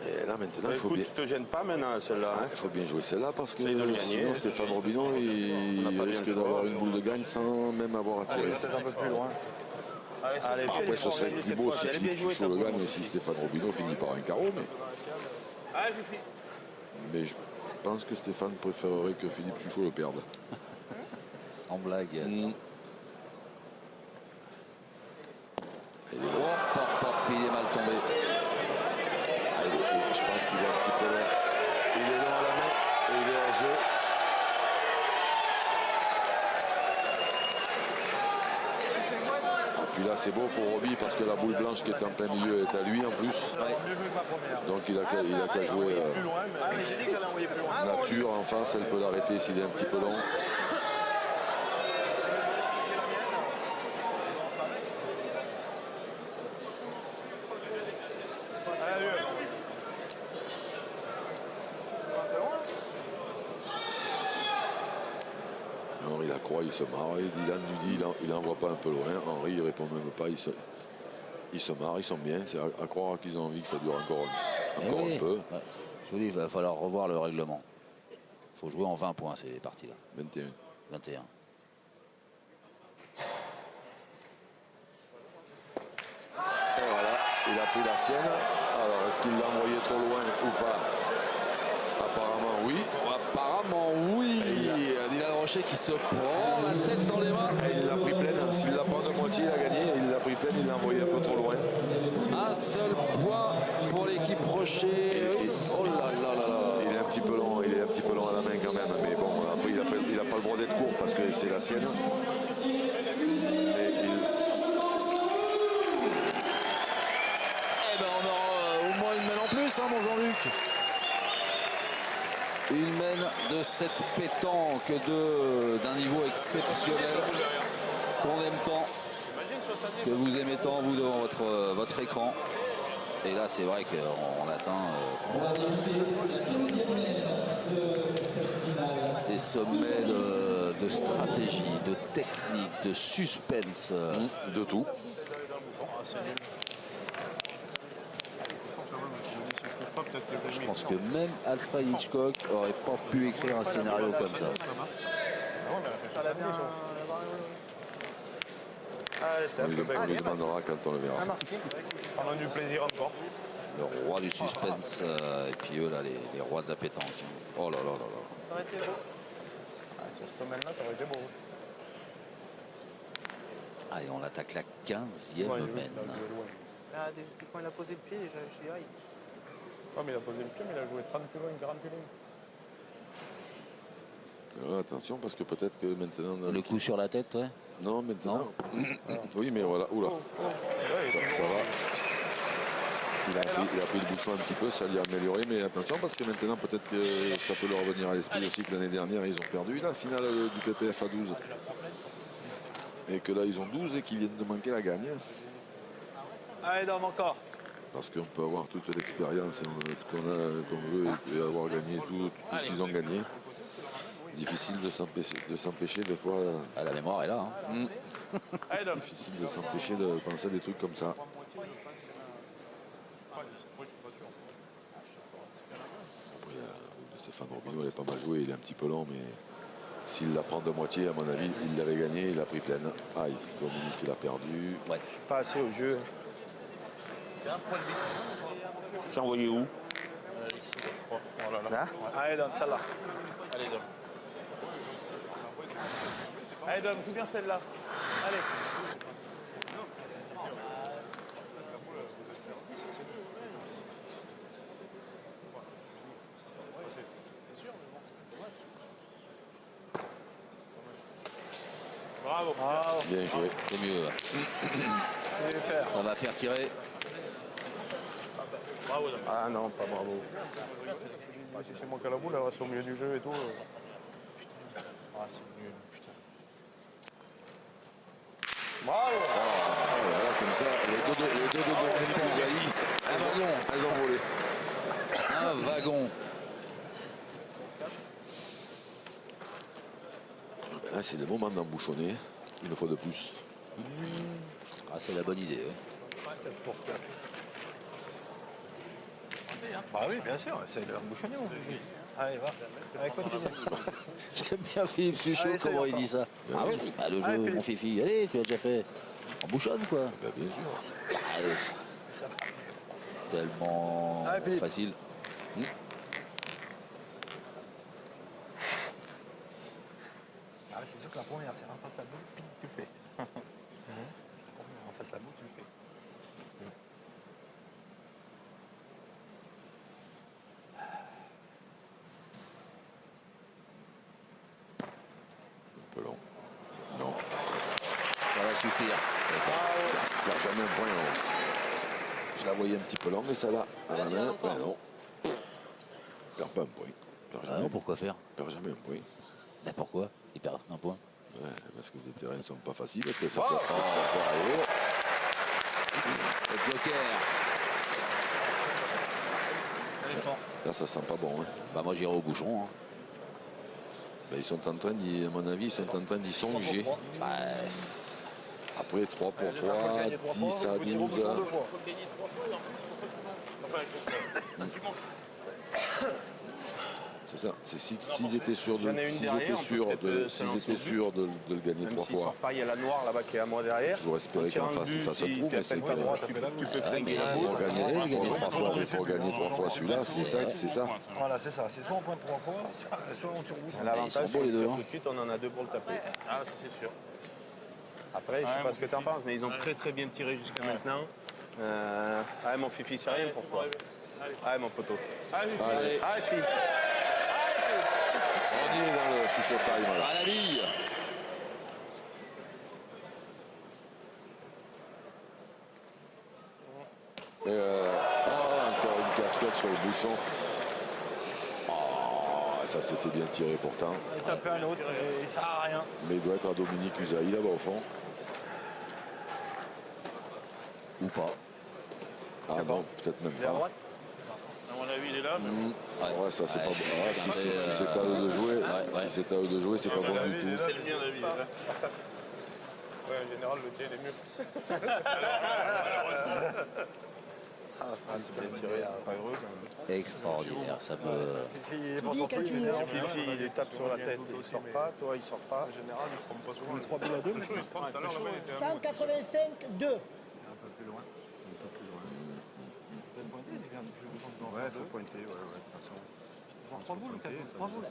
Et là maintenant, il faut Écoute, bien. tu te gênes pas maintenant celle-là. Hein. Il faut bien jouer celle-là parce que C'est de le sinon gagner. Stéphane Robineau il n'a pas risque bien le choix. d'avoir une boule de gagne sans même avoir à tirer. Peut-être un peu plus loin. Allez, fais Après ce l'effort. serait gagne plus cette beau fois. si Allez, Philippe bien joué, Suchot le ta gagne boule. et si Stéphane Robineau finit par un carreau. Allez, Fifi. Mais je pense que Stéphane préférerait que Philippe Suchot le perde. Sans blague. Il est Hop, hop, hop, il est mal tombé. je pense qu'il est un petit peu long. Il est long à la main et il est hors jeu. Et puis là c'est beau pour Roby parce que la boule blanche qui est en plein milieu est à lui en plus. Donc il a qu'à jouer Plus loin, mais... Ah, mais j'ai dit que j'allais envoyer plus loin. nature en face, elle peut l'arrêter s'il est un petit peu long. Henri Lacroix, il se marre. Et Dylan lui dit il n'envoie pas un peu loin. Henri, il répond même pas. Ils se marrent, ils sont bien. C'est à croire qu'ils ont envie que ça dure encore un peu. Ouais. Je vous dis, il va falloir revoir le règlement. Il faut jouer en 20 points ces parties-là. 21. 21. Et voilà, il a pris la sienne. Alors, est-ce qu'il l'a envoyé trop loin ou pas? Apparemment, oui. Apparemment, oui. Dylan Rocher qui se prend la tête dans les mains. Et il l'a pris pleine. S'il la prend de moitié, il a gagné. Il l'a pris pleine, il l'a envoyé un peu trop loin. Un seul point pour l'équipe Rocher. Oh là là là là. Il est un petit peu long, il est un petit peu long à la main quand même. Mais bon, après, il n'a pas le droit d'être court parce que c'est la sienne. Mais Eh ben on aura au moins une mène en plus, hein, mon Jean-Luc. Une mène de cette pétanque d'un niveau exceptionnel qu'on aime tant, que vous aimez tant, vous, devant votre écran. Et là, c'est vrai qu'on atteint des sommets de stratégie, de technique, de suspense. de tout. Je pense que même Alfred Hitchcock aurait pas pu écrire un scénario comme ça. Allez, c'est On lui demandera quand on le verra. On a du plaisir encore. Le roi du suspense et puis eux là, les rois de la pétanque. Oh là là là là. Ça aurait été beau. Sur ce domaine-là, ça aurait été beau. Allez, on attaque la 15e mène. Ah, quand il a posé le pied, j'ai dit, aïe. Oh, mais il a posé le pied, mais il a joué 30 plus loin, 40 plus loin. Alors, attention parce que peut-être que maintenant... Le coup sur la tête, ouais. Non, maintenant... Oui, mais voilà. Oula. Ça va. Il a pris le bouchon un petit peu, ça lui a amélioré, mais attention parce que maintenant peut-être que ça peut leur revenir à l'esprit aussi que l'année dernière ils ont perdu la finale du PPF à 12. Et que là ils ont 12 et qu'ils viennent de manquer la gagne. Allez, Dom, encore. Parce qu'on peut avoir toute l'expérience qu'on veut et avoir gagné tout ce qu'ils ont gagné. Difficile de s'empêcher des fois. Ah, la mémoire est là. Hein. Difficile de s'empêcher de penser à des trucs comme ça. Stéphane Robineau, il est pas mal joué, il est un petit peu lent, mais s'il la prend de moitié, à mon avis, il l'avait gagné, il a pris pleine. Aïe, Dominique, il a perdu. Ouais. Pas assez au jeu. J'ai envoyé où? Là. Allez, Dom, celle-là. Allez, Dom. Allez, Dom, joue bien celle-là. Allez. Bravo. Bien joué. C'est mieux. Super. Ça va faire tirer. Bravo, Damien. Ah non, pas bravo. Ah, si c'est moi qui ai la boule, elle reste au milieu du jeu et tout. Ah, c'est nul, putain. Bravo. Voilà, comme ça, les deux de Jailly, Un wagon. elles ont volé. Un wagon. Là, c'est le moment d'embouchonner, une fois de plus. Ah, c'est la bonne idée. 4 pour 4. Bah oui, bien sûr, c'est le bouchonnier, mon Fifi. Allez, va. Allez, continue. J'aime bien Philippe Suchot, Allez, ça comment y est, il dit ça. Ah oui, bah, le jeu, Allez, mon Philippe. Fifi. Allez, tu l'as déjà fait. En bouchonne, quoi. Ben, bien sûr. Allez. Tellement Allez, Philippe. facile. Ah, c'est sûr que la première, c'est en face la boule, puis tu le fais. C'est la première, en face la boule, tu le fais. Un peu long. Non, Ça va suffire. je perds jamais un point. Non. Je la voyais un petit peu longue, mais ça là, à la main, ben non. Je perds pas un point. Je perds Ah jamais, non, pourquoi faire? je perds jamais un point. Mais pourquoi? Il perd un point. Ouais, parce que les terrains ne sont pas faciles, que ça peut arriver. Le joker. Là, ça sent pas bon. Hein. Bah moi j'irai au bouchon. Hein. Ben, ils sont en train d'y, à mon avis, ils sont en train d'y songer. Bah, Après 3 pour Il faut 3, gagner 3 fois, 10 il à faut tirer au 12. bouchon 2 fois. Faut le gagner 3 fois et en plus, enfin, il faut C'est ça. C'est s'ils étaient sûrs de, J'en ai une s'ils derrière, étaient on peut sûrs peut-être, de, se s'ils lancer étaient au but. sûrs de le gagner Même 3 s'il sort fois. pas, il y a la noire là-bas qui est à moi derrière. Toujours espérer En tirant qu'en face, le il but, fasse un si trou, t'es mais à c'est peine que droite, tu peux flinguer la boule. pour gagner 3 fois, pour gagner 3 fois celui-là, c'est ça. Voilà, c'est ça. C'est soit on pointe 3 fois, soit on tire au bouchon. L'avantage, ils sont c'est beaux, les que deux, tout hein. de suite, on en a 2 pour le taper. Ah, ça c'est sûr. Après, je sais pas ce que tu en penses, mais ils ont très bien tiré jusqu'à maintenant. Ah, mon Fifi, c'est rien pour toi. Ah, mon poteau. Allez, Allez, Ah, fille. on est dans le chuchot time là. à la bille. Et encore une casquette sur le bouchon. Oh, ça c'était bien tiré pourtant. Il tape un autre et ça sert à rien. Mais il doit être à Dominique Usaï là-bas au fond. Ou pas. Ah non, peut-être même Il est à pas. droite. à mon avis, il est là. Mais Ouais, ça c'est pas bon. Ah, si c'est, c'est à eux de jouer, ouais. si c'est à eux de jouer, c'est pas bon du tout. c'est le mien, David. Ouais, en général, le tien, il est mieux. Ah, c'est bien tiré. Pas heureux quand même. Extraordinaire. Ça me. Fifi, il est pour sortir, il m'énerve. Fifi, il lui tape sur la tête et il sort pas. Toi, il sort pas. En général, il se trompe pas souvent. Le 3 boules à 2. Tout à l'heure, la balle était à moi. 185, 2. Un peu plus loin. Vous êtes pointé, il vient de toucher le bouton de Ouais, faut pointer, ouais, de toute façon. Genre 3 boules ou 4 boules 3 boules.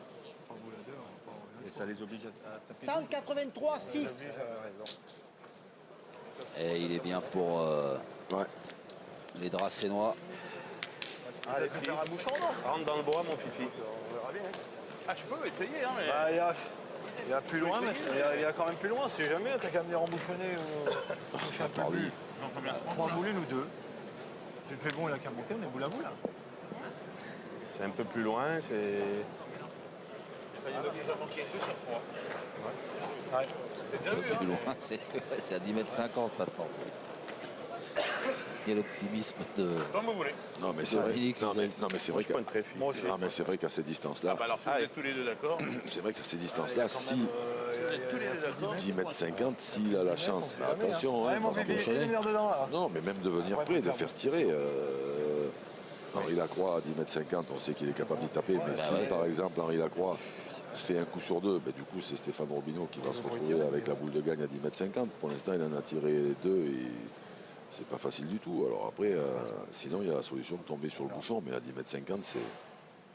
3 boules à 2, on va pas revenir. Et ça les oblige à taper. 183, 6. Et il est bien pour Ouais. les Dracénois. Allez, Tu peux faire un bouchon, non? rentre dans le bois, mon Fifi. Ah, je peux essayer, hein, mais. Bah, il y a plus loin, mais il y a quand même plus loin. Si jamais, t'as qu'à venir embouchonner ou boucher un peu Pardi. plus. 3 boules, une ou 2. Tu te fais bon, il a qu'à manquer, on est boule à boule. C'est un peu plus loin, c'est. Ça y est, oblige à manquer 2 sur 3. Ouais. C'est bien vu, hein. Plus loin, c'est à 10 mètres 50 maintenant. Il y a l'optimisme de. Comme vous voulez. Non mais c'est vrai. Dominique Non mais, Usaï. non, mais c'est Moi, vrai je pointe très fine. Moi aussi. non, mais c'est vrai qu'à ces distances-là, Ah, bah alors, si vous êtes tous les deux d'accord, c'est vrai qu'à ces distances-là, si tous les deux d'accord. 10 mètres 50, s'il a la chance, mais attention, hein, Allez, mon parce bébé, que- essaye de venir dedans, là. non, mais même de venir Après, près, faut de faire faire tirer. Henri Lacroix à 10 mètres 50, on sait qu'il est capable d'y taper, mais si par exemple Henri Lacroix fait un coup sur 2, ben, du coup c'est Stéphane Robineau qui va se retrouver avec la boule de gagne à 10 mètres 50. Pour l'instant, il en a tiré 2 et c'est pas facile du tout. Alors après, sinon il y a la solution de tomber sur le bouchon, mais à 10 mètres 50, c'est.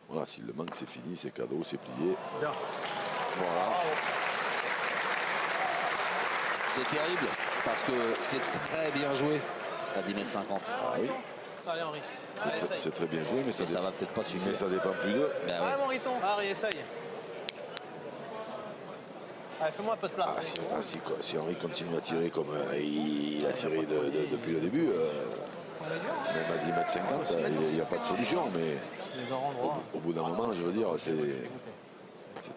Voilà, s'il le manque, c'est fini, c'est cadeau, c'est plié. Bien. Voilà. C'est terrible parce que c'est très bien joué à 10 mètres 50. Ah oui, Allez, Henri. c'est très bien joué, mais ça, Et ça va peut-être pas suffire. mais ça dépend plus d'eux. Ben Allez, ouais. mon Riton. Allez, essaye. Allez, fais-moi un peu de place. Si Henri continue à tirer comme il a tiré depuis le début, même à 10 mètres 50, il n'y a pas de solution. Mais Les en droit. au bout d'un moment, je veux dire, c'est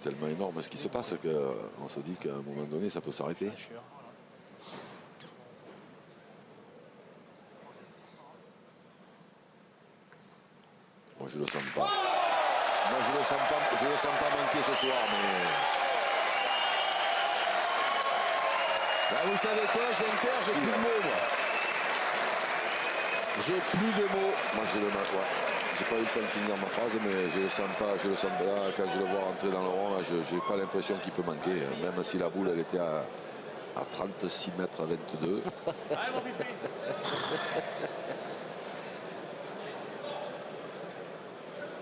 tellement énorme ce qui se passe qu'on se dit qu'à un moment donné, ça peut s'arrêter. Moi, je le sens pas. Moi, je le sens pas manquer ce soir, mais... Bah, vous savez quoi, je viens de faire, j'ai plus de mots, moi. J'ai plus de mots. Moi, j'ai pas eu le temps de finir ma phrase, mais je le sens pas. Je le sens là, quand je le vois rentrer dans le rond, là, j'ai pas l'impression qu'il peut manquer. Même si la boule, elle était à 36 mètres à 22. Allez, mon Fifi.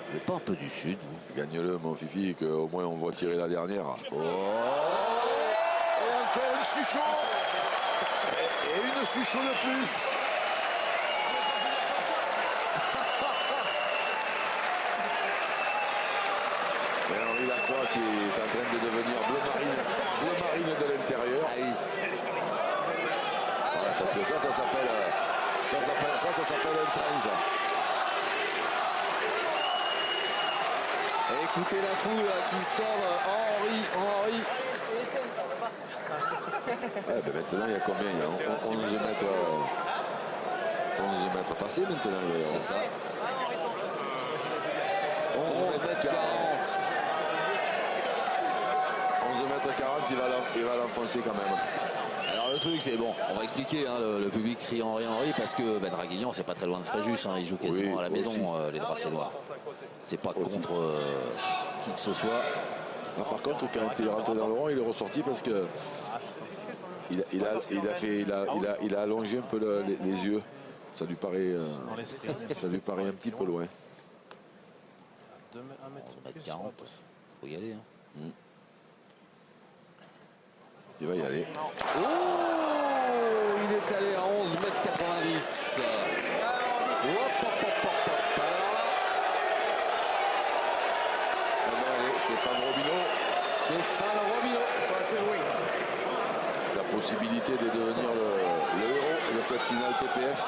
Vous n'êtes pas un peu du sud, vous? Gagne-le, mon Fifi, qu'au moins on voit tirer la dernière. Oh, et encore une Suchot. Et une Suchot de plus. Et Henri Lacroix qui est en train de devenir bleu marine de l'intérieur. Ah oui. Ouais, parce que ça s'appelle un train, ça. Et écoutez la foule qui scande Henri. Ouais, ben maintenant, il y a combien? Il y a 11 mètres passés maintenant. C'est ça. 11 mètres 40. 11 mètres 40, il va l'enfoncer quand même. Alors le truc c'est bon, on va expliquer, hein, le public crie Henri parce que Draguignan c'est pas très loin de Fréjus, hein, il joue quasiment à la maison, les Dracénois. C'est pas contre qui que ce soit. Ah, par contre, quand il est rentré dans le rond, il est ressorti parce que il a allongé un peu les yeux. Ça lui paraît un petit peu loin. 1 mètre 40, faut y aller. Hein. Il va y aller. Oh, il est allé à 11 mètres 90. Stéphane Robineau. Pas assez loin. La possibilité de devenir le héros de cette finale PPF.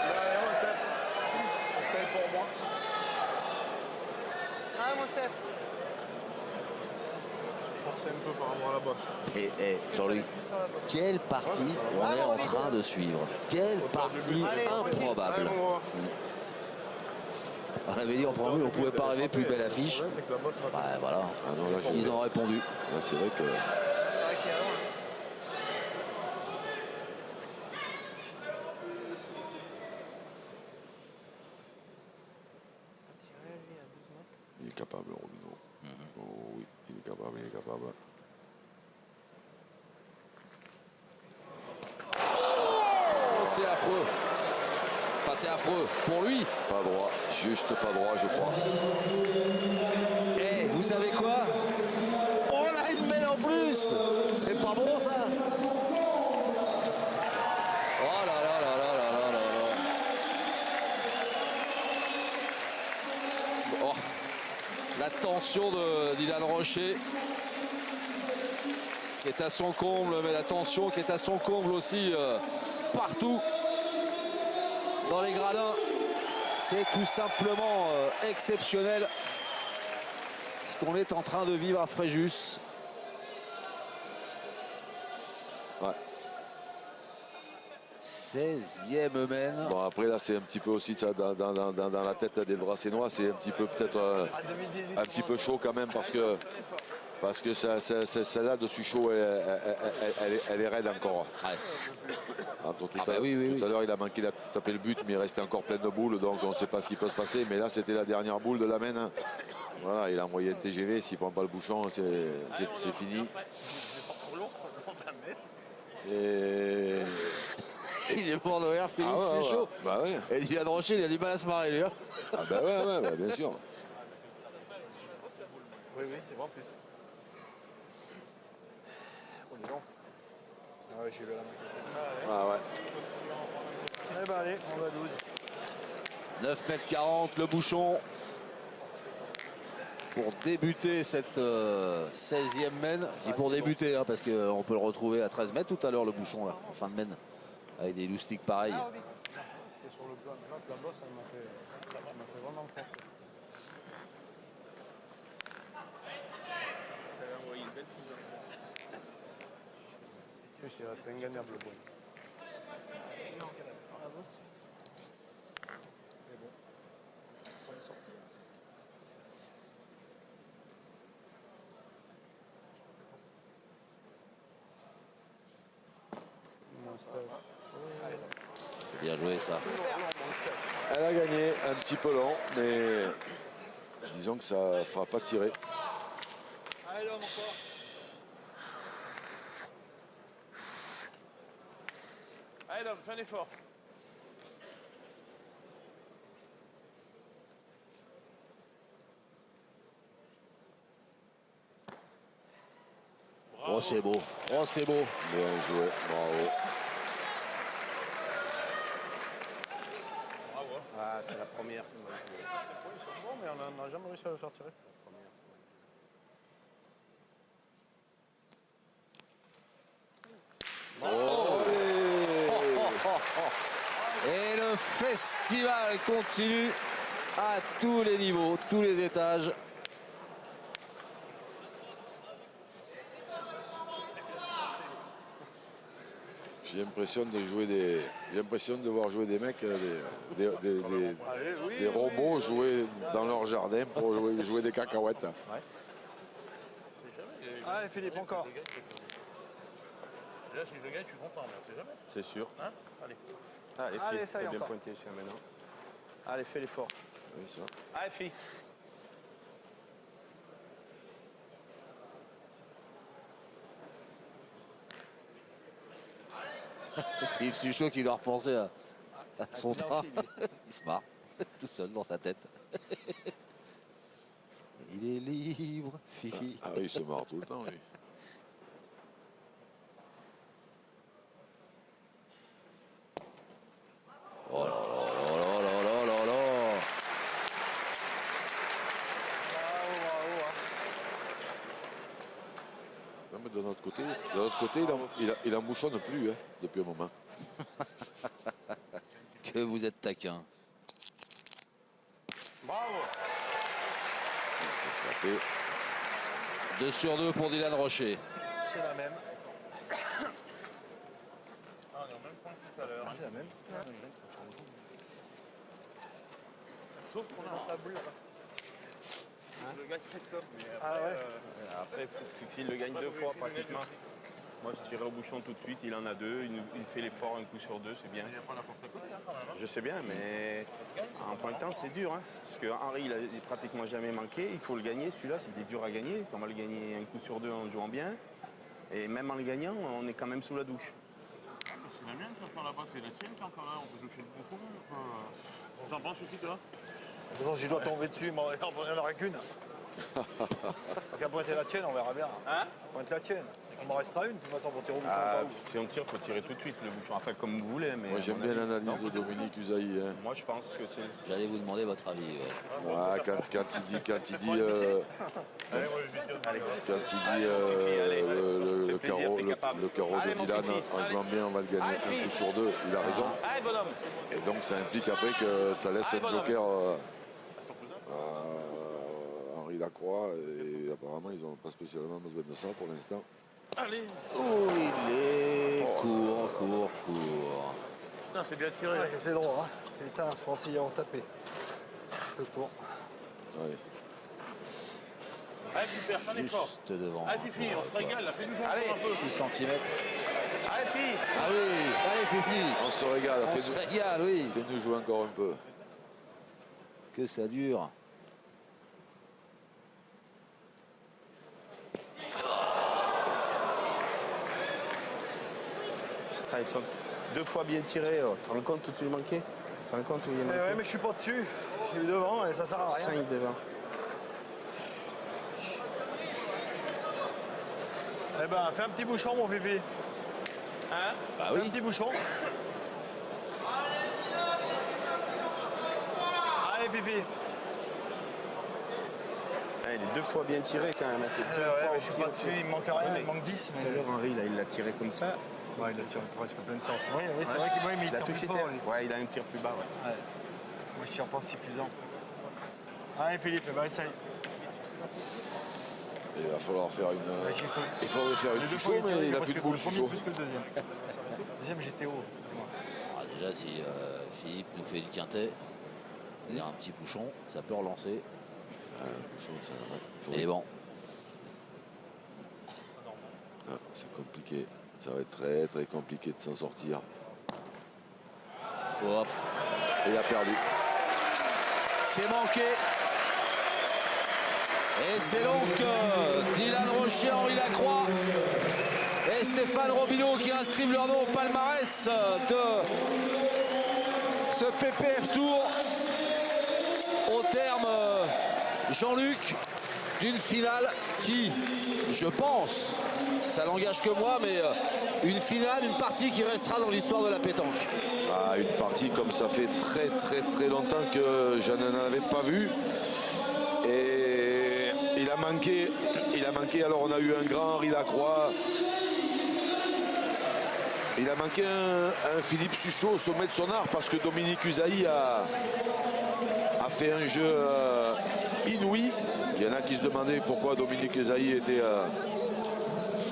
Allez, moi, Steph. C'est pour moi. Ah, moi, Steph. Forcer un peu par rapport à la bosse. Et Jean-Luc, quelle partie on est en train de suivre? Quelle partie improbable. On avait dit en premier, on ne pouvait pas rêver plus belle affiche. C'est que la bosse va Ouais, voilà. Ah non, là, Ils ont répondu. là, c'est vrai que... C'est vrai qu'il y a loin. Tirer, lui, à 12 mètres. Il est capable, Robineau. Oh oui, il est capable. Oh, c'est affreux. Enfin, c'est affreux pour lui. Pas droit, juste pas droit, je crois. Eh, vous savez quoi? On a une mêle en plus. C'est pas bon, ça. Oh là là là là là là là là. Oh. La tension de Dylan Rocher qui est à son comble, mais la tension qui est à son comble aussi partout dans les gradins. C'est tout simplement exceptionnel ce qu'on est en train de vivre à Fréjus. Ouais. 16e mène. Bon, après, là, c'est un petit peu aussi ça, dans la tête des Dracénois, c'est un petit peu peut-être un petit peu chaud quand même parce que celle-là de Suchot, elle est raide encore. Ouais. Tout à l'heure, il a manqué de taper le but, mais il restait encore plein de boules, donc on ne sait pas ce qui peut se passer. Mais là, c'était la dernière boule de la main. Voilà, il a envoyé un TGV, s'il ne prend pas le bouchon, c'est fini. Et... Il est mort de rire, Philippe Suchot. Ouais. Bah ouais. Et Dylan Rocher, il a du mal à se marrer, lui. Hein. Ah bah ouais, bah, bien sûr. Oui, c'est bon en plus. Oh, il est long. Ah ouais, j'ai vu la maquette. Ah ouais. Eh ben allez, on va 12. 9 mètres 40, le bouchon. pour débuter cette 16e mène. Je dis pour débuter, hein, parce qu'on peut le retrouver à 13 mètres tout à l'heure, le bouchon, là, en fin de mène, avec des loustiques pareils. C'était sur le plan. Là, le plan bas, ça m'a fait vraiment forcer. C'est ingagnable le point. C'est bien joué ça. Elle a gagné, un petit peu lent, mais disons que ça ne fera pas tirer. Allez, l'homme encore. Allez l'homme, fais un effort. Oh, c'est beau. Oh, c'est beau. Bien joué, bravo. Ah, c'est la première qui m'a joué. Ils sont bons, mais on n'a jamais réussi à le faire tirer. Et le festival continue à tous les niveaux, tous les étages. J'ai l'impression de voir jouer des mecs, des robots jouer dans leur jardin pour jouer des cacahuètes. Allez, Philippe, encore. Là, si je le gagne, je suis content, mais on sait jamais. C'est sûr. Hein allez. Allez, Allez, fille, ça y est, t'es bien encore. pointé sur maintenant. Allez, fais l'effort. Oui, ça. Allez, fille. Philippe Suchot qui doit repenser à son train. Il se marre tout seul dans sa tête. Il est libre, Fifi. Ah oui, il se marre tout le temps, lui. Oh là là là là là là là. Non, mais de notre côté, il en bouchonne plus, hein, depuis un moment. Que vous êtes taquin. Bravo. Il s'est frappé. 2 sur 2 pour Dylan Rocher. C'est la même. Ah, on est au même point que tout à l'heure. Ah, c'est la même. Sauf qu'on a sa boule là-bas. Le gars qui fait top, mais après, Ah ouais. Après, Fifi le gagne 2 fois pratiquement. Moi, je tirais au bouchon tout de suite. Il en a 2. Il fait l'effort un coup sur 2, c'est bien. il n'y a pas n'importe quoi hein, quand même. Hein. Je sais bien, mais en pointant, c'est dur. Hein, parce que Henri, il a pratiquement jamais manqué. Il faut le gagner, celui-là, il est dur à gagner. On va le gagner un coup sur 2 en jouant bien. Et même en le gagnant, on est quand même sous la douche. C'est la mienne qui est là-bas, c'est la tienne qui est encore là. On peut toucher le bouchon. On s'en pense aussi, toi. De toute façon, je dois tomber dessus, mais il n'y en aura qu'une. Qu'à pointer la tienne, on verra bien. Hein? Pointe la tienne. Il m'en restera une, de toute façon, pour tirer au bouchon. Ah, pas ouf. si on tire, il faut tirer tout de suite le bouchon. Enfin, comme vous voulez. Mais Moi, j'aime à mon bien avis, l'analyse non. de Dominique Usaï. Hein. Moi, je pense que c'est. J'allais vous demander votre avis. Ouais. Ah, quand il dit Fais le plaisir, t'es capable. carreau Allez, de mon Dylan, Fifi, en allez. jouant bien, on va le gagner Allez, un Fifi. coup sur 2. Il a raison. Allez, bonhomme. Et donc, ça implique après que ça laisse Allez, un bonhomme. joker Henri Lacroix. Et apparemment, ils n'ont pas spécialement besoin de ça pour l'instant. Allez. Oh, il est court. Putain, c'est bien tiré. Ah, j'étais droit. Hein. Putain, je pensais y avoir tapé. Un petit peu court. Ouais. Allez, super, fais un effort. Juste devant. Allez, Fifi, on se régale, là, fais-nous jouer Allez. un peu. 6 cm. Allez, fille. Ah oui, allez Fifi. On se régale. On se régale, oui. Fais-nous jouer encore un peu. Que ça dure. Ah, ils sont 2 fois bien tirés. Oh. Tu te rends compte où tu es manqué? Tu te rends compte où il est Eh manqué? ouais, mais je suis pas dessus. Je suis devant et ça sert à rien. 5 devant. Eh ben, fais un petit bouchon, mon Fifi. Hein? Bah Fais un oui. petit bouchon. Allez, Fifi. il est 2 fois bien tiré quand même. Je suis pas dessus, il me manque rien, il manque 10. Tout à l'heure, Henri, il l'a tiré comme ça. Ouais, il a tiré presque plein de temps. Oui, c'est vrai qu'il tire touché plus fort. lui. Ouais, il a un tir plus bas. Ouais. Ouais. Moi, je tire pas aussi plus. Allez, Philippe, essaye. Il va falloir faire une. Il faudrait faire une Suchot, mais il a plus de boule Suchot. Plus que le deuxième. Le deuxième, j'étais haut. Alors déjà, si Philippe nous fait du quintet, il y a un petit bouchon, ça peut relancer. Bouchon, ça. Mais bon. Ah, c'est compliqué. Ça va être très très compliqué de s'en sortir. Hop. Et il a perdu. C'est manqué. Et c'est donc Dylan Rocher, Henri Lacroix et Stéphane Robineau qui inscrivent leur nom au palmarès de ce PPF Tour. Au terme, Jean-Luc, d'une finale qui, je pense, ça n'engage que moi, mais une finale, une partie qui restera dans l'histoire de la pétanque. Ah, une partie comme ça fait très très très longtemps que je n'en avais pas vu. Et il a manqué, alors on a eu un grand Henri Lacroix. Il a manqué un Philippe Suchot au sommet de son art parce que Dominique Usaï a fait un jeu inouï. Il y en a qui se demandaient pourquoi Dominique Usaï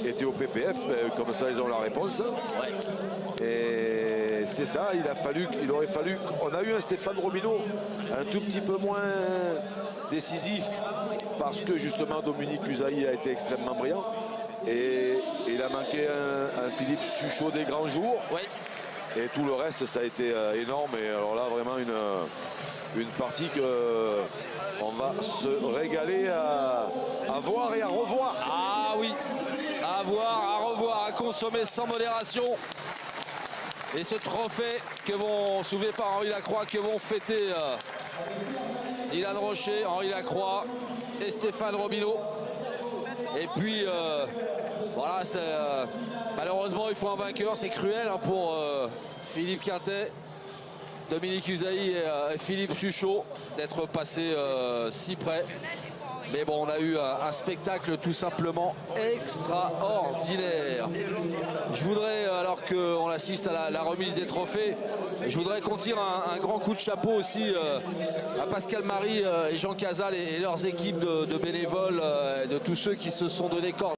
était au PPF. Ben, comme ça, ils ont la réponse. Ouais. Et c'est ça, il aurait fallu. On a eu un Stéphane Robineau un tout petit peu moins décisif parce que justement Dominique Usaï a été extrêmement brillant. Et il a manqué un Philippe Suchot des grands jours. Ouais. Et tout le reste, ça a été énorme. Et alors là, vraiment une partie que on va se régaler à voir et à revoir. Ah oui, à voir, à revoir, à consommer sans modération. Et ce trophée que vont soulever par Henri Lacroix, que vont fêter Dylan Rocher, Henri Lacroix et Stéphane Robineau. Et puis, voilà, malheureusement, il faut un vainqueur. C'est cruel hein, pour Philippe Quintet, Dominique Usaï et Philippe Suchot d'être passés si près. Mais bon, on a eu un spectacle tout simplement extraordinaire. Je voudrais, alors qu'on assiste à la remise des trophées, je voudrais qu'on tire un grand coup de chapeau aussi à Pascal Marie et Jean Casal et leurs équipes de bénévoles, de tous ceux qui se sont donnés corps